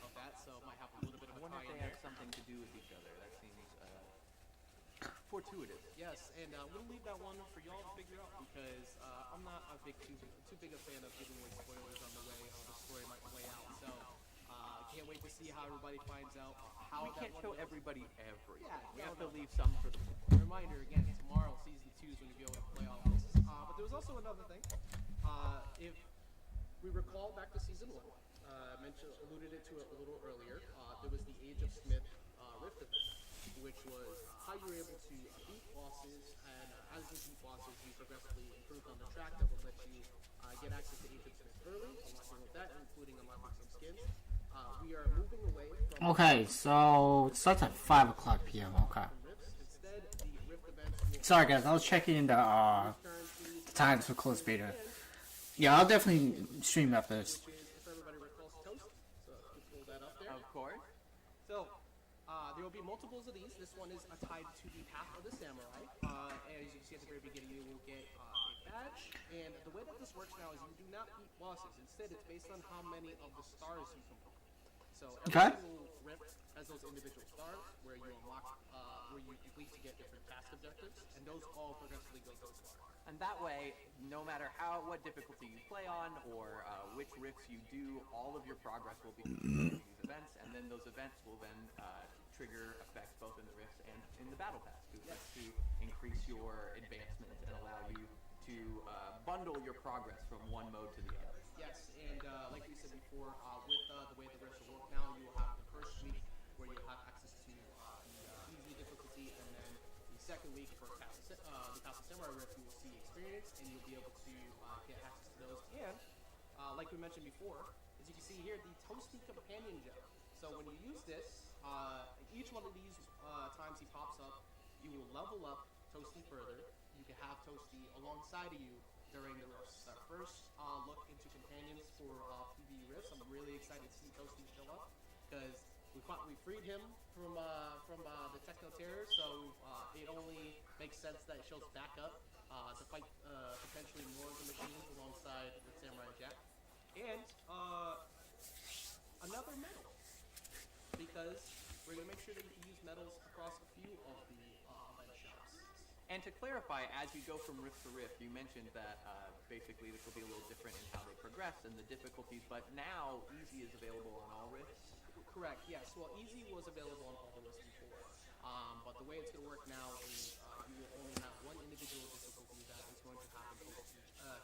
Speaker 6: of that. So might have a little bit of
Speaker 7: I
Speaker 6: a
Speaker 7: wonder if
Speaker 6: tie in
Speaker 7: they
Speaker 6: there.
Speaker 7: have something to do with each other. That seems fortuitous.
Speaker 6: Yes, and we'll leave that one for y'all to figure out because I'm not a too big a fan of giving away spoilers on the way the story might play out. So can't wait to see how everybody finds out how
Speaker 7: We
Speaker 6: that
Speaker 7: can't
Speaker 6: one
Speaker 7: show
Speaker 6: goes.
Speaker 7: everybody everything.
Speaker 6: Yeah,
Speaker 7: We have
Speaker 6: no,
Speaker 7: to
Speaker 6: no.
Speaker 7: leave some for the.
Speaker 6: Reminder again, tomorrow season 2 is when you be able to play all this. But there was also another thing. If we recall back to season 1, alluded it to it a little earlier. There was the Age of Smith Rift event, which was how you were able to beat bosses, and as you beat bosses, you progressively improved on the track that would let you get access to Age of Smith early, unlocking with that, including unlocking some skins. We are moving away from
Speaker 1: Okay, so it starts at 5 o'clock p.m. Okay.
Speaker 6: rifts. Instead, the Rift events will
Speaker 1: Sorry guys, I was checking the
Speaker 6: currently
Speaker 1: times for close beta. Yeah, I'll definitely stream after this.
Speaker 6: which is, if everybody recalls, Toast. So we pull that up there.
Speaker 7: Of course.
Speaker 6: So there will be multiples of these. This one is tied to the Path of the Samurai. And as you can see at the very beginning, you will get a badge. And the way that this works now is you do not beat bosses. Instead, it's based on how many of the stars you complete. So
Speaker 1: Okay.
Speaker 6: every single rift has those individual stars where you unlock, where you complete to get different task objectives, and those all progressively go to stars.
Speaker 7: And that way, no matter what difficulty you play on or which rifts you do, all of your progress will be in these events, and then those events will then trigger effects both in the rifts and in the battle pass to increase your advancement and allow you to bundle your progress from one mode to the other.
Speaker 6: Yes, and like we said before, with the way the rifts will work now, you will have the first week where you'll have access to the easy difficulty, and then the second week for the Path of Samurai rift, you will see experience, and you'll be able to get access to those. And like we mentioned before, as you can see here, the Toasty Companion Gem. So when you use this, each one of these times he pops up, you will level up Toasty further. You can have Toasty alongside of you during the rifts. Our first look into companions for PvE rifts. I'm really excited to see Toasty show up because we freed him from the Techno Terror, so it only makes sense that it shows back up to fight potentially more of the machines alongside with Samurai Jack. And another medal, because we're going to make sure that you can use medals across a few of the event shops.
Speaker 7: And to clarify, as you go from rift to rift, you mentioned that basically this will be a little different in how they progress and the difficulties, but now Easy is available on all rifts.
Speaker 6: Correct, yes. Well, Easy was available on all the lists before, but the way it's going to work now is you will only have one individual difficulty that is going to happen for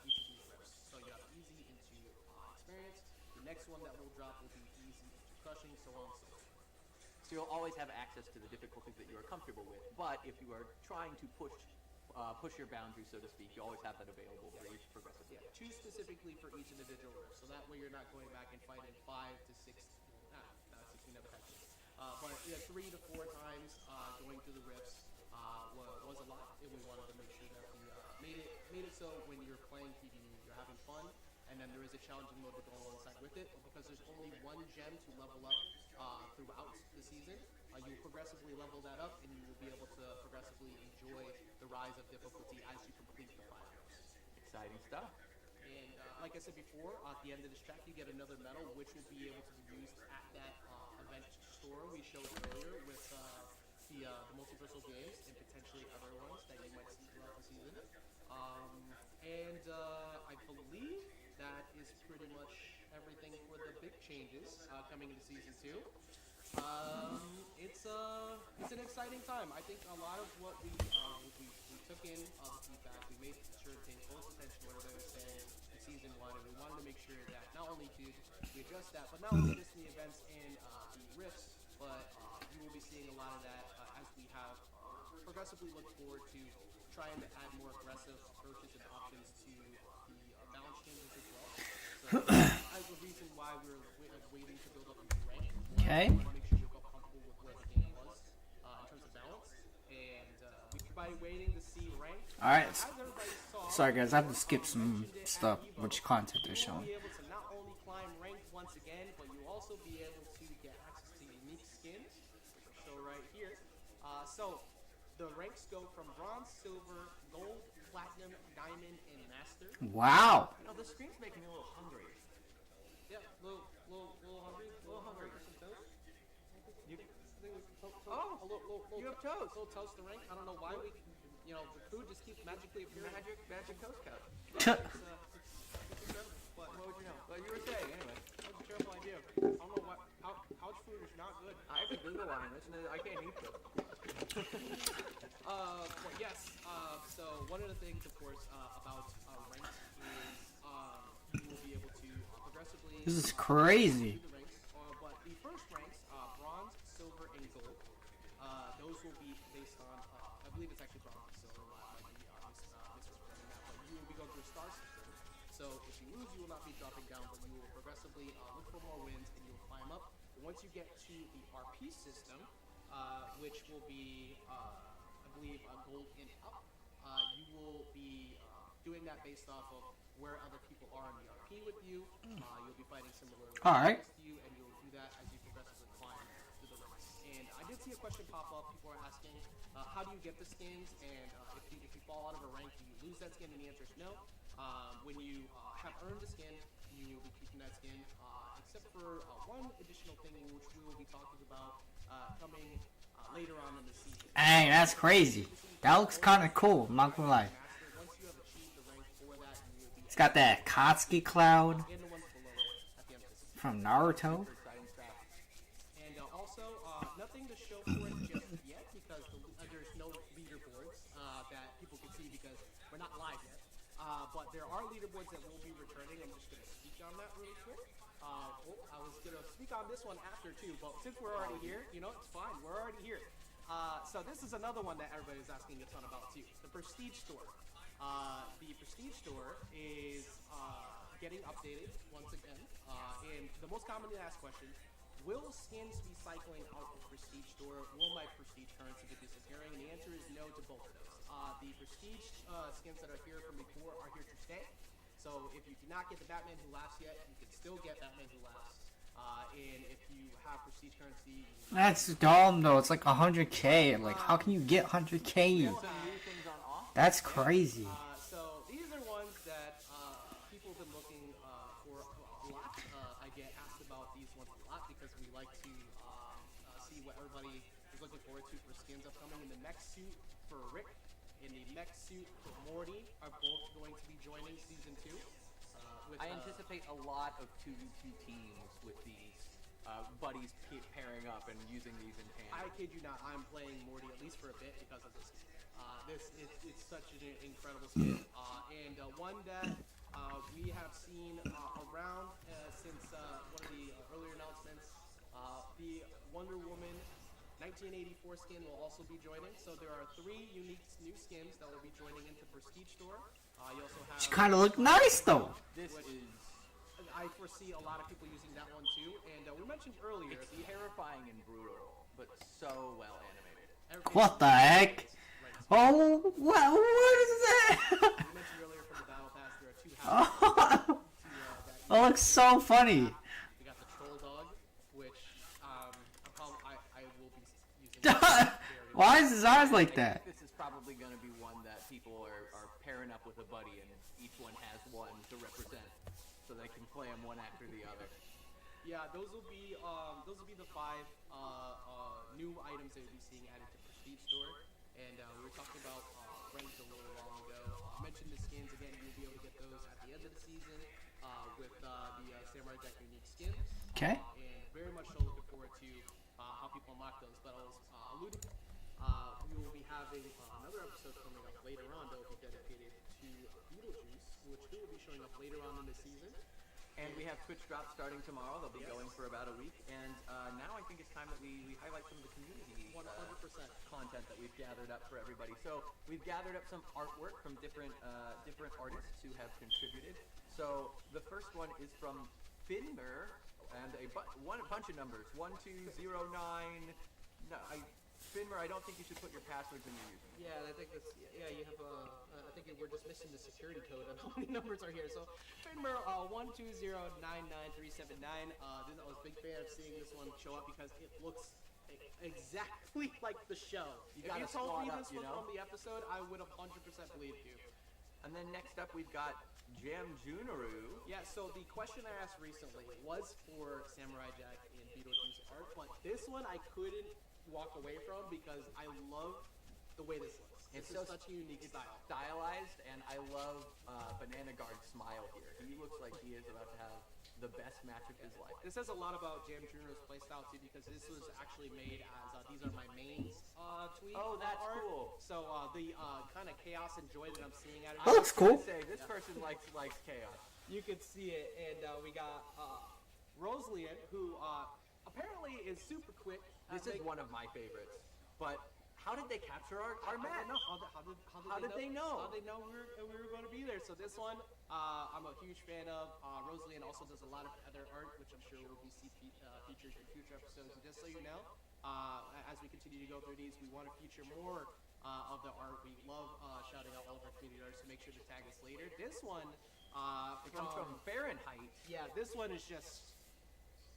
Speaker 6: each of these rifts. So you have Easy into Experience. The next one that will drop will be Easy into Crushing, so on and so forth.
Speaker 7: So you'll always have access to the difficulties that you are comfortable with, but if you are trying to push your boundaries, so to speak, you always have that available for each progressive.
Speaker 6: Yeah, choose specifically for each individual rift, so that way you're not going back and fighting 5 to 6. We never had this. But 3 to 4 times going through the rifts was a lot, and we wanted to make sure that we made it so when you're playing PvE, you're having fun, and then there is a challenging mode to go alongside with it. But because there's only one gem to level up throughout the season, you will progressively level that up, and you will be able to progressively enjoy the rise of difficulty as you complete the 5 rifts.
Speaker 7: Exciting stuff.
Speaker 6: And like I said before, at the end of this track, you get another medal, which will be able to be used at that event store we showed earlier with the MultiVersus games and potentially other ones that you might see throughout the season. And I believe that is pretty much everything for the big changes coming into season 2. It's an exciting time. I think a lot of what we took in the feedback, we made sure to pay close attention to what they were saying in season 1, and we wanted to make sure that not only did we adjust that. But not only just in the events and the rifts, but you will be seeing a lot of that as we have progressively look forward to trying to add more aggressive approaches and options to the balance changes as well. So as a reason why we're waiting to build up into rank.
Speaker 1: Okay.
Speaker 6: We want to make sure we felt comfortable with where the game was in terms of balance. And by waiting to see rank.
Speaker 1: Alright.
Speaker 6: As everybody saw,
Speaker 1: Sorry guys, I have to skip some stuff, which content they're
Speaker 6: you will
Speaker 1: showing.
Speaker 6: be able to not only climb rank once again, but you'll also be able to get access to unique skins, which I'll show right here. So the ranks go from bronze, silver, gold, platinum, diamond, and master.
Speaker 1: Wow.
Speaker 7: No, the screen's making me a little hungry.
Speaker 6: Yeah, little hungry, little hungry. Some toast.
Speaker 7: You,
Speaker 6: Oh,
Speaker 7: you have toast.
Speaker 6: Little toast to rank. I don't know why we, the food just keeps magically appearing.
Speaker 7: Magic toast couch.
Speaker 6: It's incredible. But
Speaker 7: What would you know? What you were saying, anyway.
Speaker 6: that's a terrible idea. I don't know how couch food is not good.
Speaker 7: I have a Google line. I can't eat this.
Speaker 6: But yes, so one of the things, of course, about ranks is you will be able to progressively
Speaker 1: This is crazy.
Speaker 6: do the ranks. But the first ranks, bronze, silver, and gold, those will be based on, I believe it's actually bronze, so I might be misrepresenting that, but you will be going through a star system. So if you lose, you will not be dropping down, but you will progressively look for more wins, and you will climb up. Once you get to the RP system, which will be, I believe, gold and up, you will be doing that based off of where other people are in the RP with you. You'll be fighting similar
Speaker 1: Alright.
Speaker 6: to you, and you'll do that as you progressively climb through the ranks. And I did see a question pop up. People are asking, how do you get the skins? And if you fall out of a rank, do you lose that skin? And the answer is no. When you have earned the skin, you will be keeping that skin, except for one additional thing which we will be talking about coming later on in the season.
Speaker 1: Dang, that's crazy. That looks kind of cool, I'm not gonna lie.
Speaker 6: Once you have achieved the rank for that, you will be
Speaker 1: It's got that Katsuki cloud
Speaker 6: in the ones below it at the end of the season.
Speaker 1: from Naruto.
Speaker 7: Exciting stuff.
Speaker 6: And also, nothing to show for it just yet because there's no leaderboards that people can see because we're not live yet. But there are leaderboards that will be returning. I'm just going to speak on that really quick. I was going to speak on this one after too, but since we're already here, it's fine. We're already here. So this is another one that everybody's asking a ton about too. The Prestige Store. The Prestige Store is getting updated once again. And the most commonly asked question, will skins be cycling out of Prestige Store? Will my Prestige currency be disappearing? And the answer is no to both of those. The Prestige skins that are here from before are here to stay. So if you do not get the Batman Who Laughs yet, you can still get Batman Who Laughs. And if you have Prestige currency...
Speaker 1: That's dumb though, it's like 100k. Like, how can you get 100k? That's crazy.
Speaker 6: So these are ones that people have been looking for a lot. I get asked about these ones a lot because we like to see what everybody is looking forward to for skins upcoming. And the mech suit for Rick and the mech suit for Morty are both going to be joining season 2.
Speaker 7: I anticipate a lot of 2v2 teams with these buddies pairing up and using these in tandem.
Speaker 6: I kid you not, I'm playing Morty at least for a bit because of this. It's such an incredible skin, and one that we have seen around since one of the earlier announcements. The Wonder Woman 1984 skin will also be joining. So there are 3 unique new skins that will be joining into Prestige Store. You also have.
Speaker 1: She kind of look nice though.
Speaker 7: This is
Speaker 6: I foresee a lot of people using that one too. And we mentioned earlier
Speaker 7: it's terrifying and brutal, but so well animated.
Speaker 1: What the heck? Oh, what is that?
Speaker 6: We mentioned earlier from the Battle Pass, there are 2 houses.
Speaker 1: That looks so funny.
Speaker 6: We got the Troll Dog, which I will be using.
Speaker 1: Why is his eyes like that?
Speaker 7: This is probably going to be one that people are pairing up with a buddy, and each one has one to represent, so they can play them one after the other.
Speaker 6: Yeah, those will be the 5 new items that you'll be seeing added to Prestige Store. And we were talking about ranked a little while ago. I mentioned the skins again. You'll be able to get those at the end of the season with the Samurai Jack unique skins.
Speaker 1: Okay.
Speaker 6: And very much so looking forward to how people unlock those. But I was alluding, we will be having another episode coming up later on that will be dedicated to Beetlejuice, which he will be showing up later on in the season.
Speaker 7: And we have Twitch drops starting tomorrow. They'll be going for about a week. And now I think it's time that we highlight some of the community
Speaker 6: 100%.
Speaker 7: content that we've gathered up for everybody. So we've gathered up some artwork from different artists who have contributed. So the first one is from Finmer and a bunch of numbers. 1209. No, Finmer, I don't think you should put your passwords in your username.
Speaker 6: Yeah, I think that's, yeah, you have I think we're just missing the security code on how many numbers are here. So, Finmer, 120993979. I was a big fan of seeing this one show up because it looks exactly like the show.
Speaker 7: You
Speaker 6: If
Speaker 7: gotta
Speaker 6: you told me
Speaker 7: squad
Speaker 6: this
Speaker 7: up, you
Speaker 6: was
Speaker 7: know?
Speaker 6: from the episode, I would have 100% believed you.
Speaker 7: And then next up, we've got Jam Junaru.
Speaker 6: Yeah, so the question I asked recently was for Samurai Jack and Beetlejuice art, but this one I couldn't walk away from because I love the way this looks. It's
Speaker 7: so
Speaker 6: such a unique style.
Speaker 7: Stylized, and I love Banana Guard's smile here. He looks like he is about to have the best match of his life.
Speaker 6: This says a lot about Jam Juno's playstyle too, because this was actually made as these are my mains tweet.
Speaker 7: Oh, that's
Speaker 6: art.
Speaker 7: cool.
Speaker 6: So the kind of chaos and joy that I'm seeing out of
Speaker 1: That looks cool.
Speaker 7: Say this person likes chaos.
Speaker 6: You could see it, and we got Rosalian, who apparently is super quick.
Speaker 7: This is one of my favorites. But how did they capture our match?
Speaker 6: I don't know. How did they know? How did they know we were going to be there? So this one, I'm a huge fan of. Rosalian also does a lot of other art, which I'm sure will be featured in future episodes. And just so you know, as we continue to go through these, we want to feature more of the art. We love shouting out all of our community artists, so make sure to tag us later. This one,
Speaker 7: it comes from Fahrenheit.
Speaker 6: Yeah, this one is just.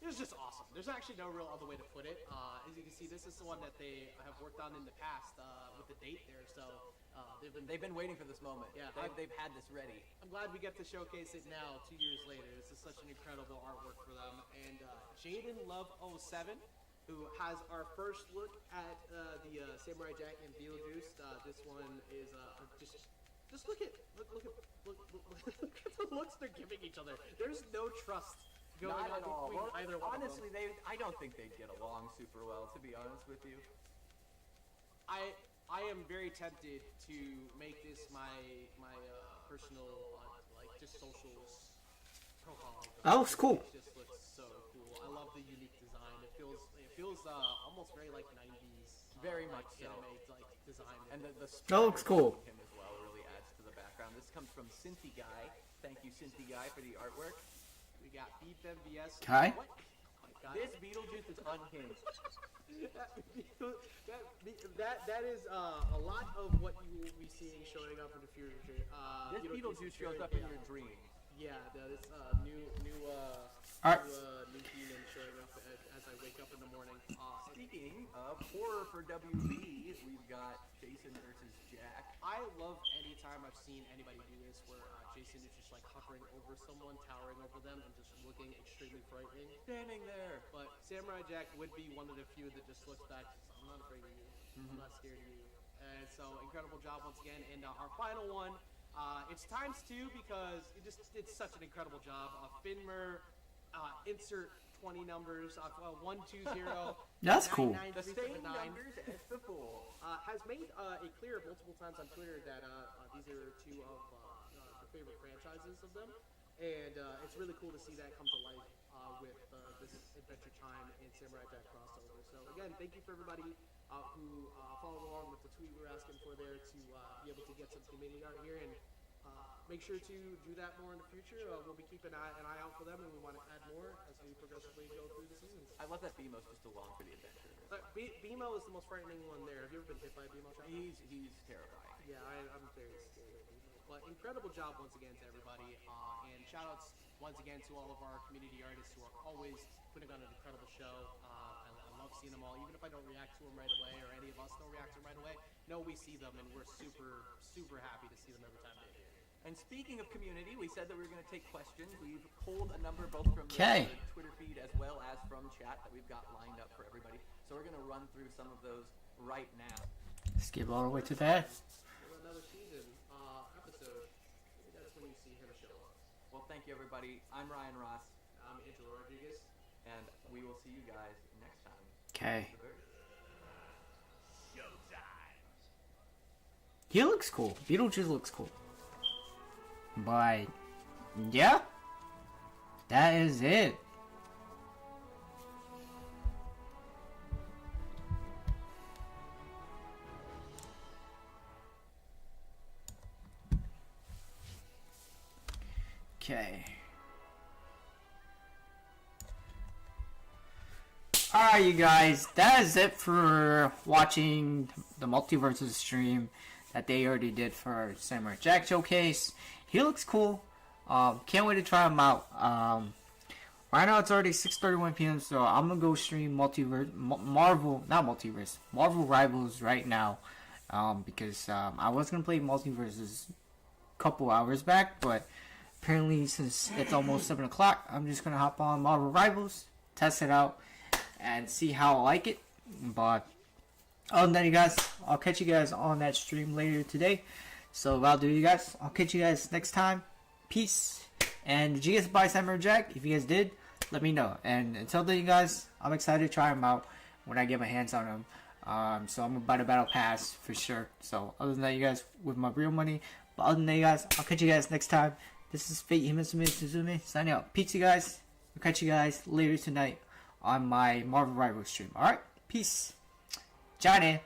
Speaker 6: It's just awesome. There's actually no real other way to put it. As you can see, this is the one that they have worked on in the past with the date there. So
Speaker 7: they've been waiting for this moment.
Speaker 6: Yeah,
Speaker 7: they've had this ready.
Speaker 6: I'm glad we get to showcase it now, 2 years later. This is such an incredible artwork for them. And Jaden Love 07, who has our first look at the Samurai Jack and Beetlejuice. This one is just look at look at the looks they're giving each other. There's no trust going
Speaker 7: Not
Speaker 6: on
Speaker 7: at all.
Speaker 6: between
Speaker 7: Well,
Speaker 6: either one
Speaker 7: honestly,
Speaker 6: of them.
Speaker 7: I don't think they'd get along super well, to be honest with you.
Speaker 6: I am very tempted to make this my personal like just socials profile.
Speaker 1: That looks cool.
Speaker 6: It just looks so cool. I love the unique design. It feels almost very like 90s.
Speaker 7: Very
Speaker 6: like
Speaker 7: much so.
Speaker 6: anime like design.
Speaker 7: And the
Speaker 1: That looks cool.
Speaker 7: him as well really adds to the background. This comes from Cinti Guy. Thank you, Cinti Guy, for the artwork.
Speaker 6: We got Beep MVS.
Speaker 1: Kai?
Speaker 6: What? Oh my God.
Speaker 7: This Beetlejuice is unhinged.
Speaker 6: that is a lot of what you will be seeing showing up in the future.
Speaker 7: This Beetlejuice shows up in your dreams.
Speaker 6: Yeah, this new
Speaker 1: Alright.
Speaker 6: new demon showing up as I wake up in the morning.
Speaker 7: Speaking of horror for WB, we've got Jason versus Jack.
Speaker 6: I love any time I've seen anybody do this where Jason is just like hovering over someone, towering over them, and just looking extremely frightening.
Speaker 7: Standing there.
Speaker 6: But Samurai Jack would be one of the few that just looks back. I'm not afraid of you. I'm not scared of you. And so incredible job once again. And our final one, it's ×2 because it's such an incredible job. Finmer, insert 20 numbers. 120.
Speaker 1: That's cool.
Speaker 7: The same numbers as before.
Speaker 6: Has made it clear multiple times on Twitter that these are two of the favorite franchises of them, and it's really cool to see that come to life with this Adventure Time and Samurai Jack crossover. So again, thank you for everybody who followed along with the tweet we were asking for there to be able to get some community art here, and make sure to do that more in the future. We'll be keeping an eye out for them, and we want to add more as we progressively go through the seasons.
Speaker 7: I love that BMO's just along for the adventure.
Speaker 6: BMO is the most frightening one there. Have you ever been hit by a BMO shot?
Speaker 7: He's terrifying.
Speaker 6: Yeah, I'm very scared of BMO. But incredible job once again to everybody, and shout outs once again to all of our community artists who are always putting on an incredible show. I love seeing them all, even if I don't react to them right away, or any of us don't react to them right away. No, we see them, and we're super, super happy to see them every time they're here.
Speaker 7: And speaking of community, we said that we were going to take questions. We've pulled a number both from the Twitter feed as well as from chat that we've got lined up for everybody. So we're going to run through some of those right now.
Speaker 1: Skip all the way to that.
Speaker 6: Another season episode. That's when you see him show up.
Speaker 7: Well, thank you, everybody. I'm Ryan Ross.
Speaker 6: I'm Angelo Rodriguez.
Speaker 7: And we will see you guys next time.
Speaker 1: Okay.
Speaker 5: Showtime.
Speaker 1: He looks cool. Beetlejuice looks cool. But, yeah. that is it. Okay. Alright, you guys, that is it for watching the MultiVersus stream that they already did for Samurai Jack Showcase. He looks cool. Can't wait to try him out. Right now it's already 6:31 p.m. so I'm gonna go stream Marvel Rivals right now. Because I was gonna play MultiVersus a couple hours back, but apparently since it's almost 7 o'clock, I'm just gonna hop on Marvel Rivals, test it out, and see how I like it. But other than that, you guys, I'll catch you guys on that stream later today. So that'll do, you guys. I'll catch you guys next time. Peace. And did you guys buy Samurai Jack? If you guys did, let me know. And until then, you guys, I'm excited to try him out when I get my hands on him. So I'm about to battle pass for sure. So other than that, you guys, with my real money. But other than that, you guys, I'll catch you guys next time. This is FateHimEtsuMilySuzume signing out. Peace, you guys. I'll catch you guys later tonight on my Marvel Rivals stream. Alright? Peace. Johnny.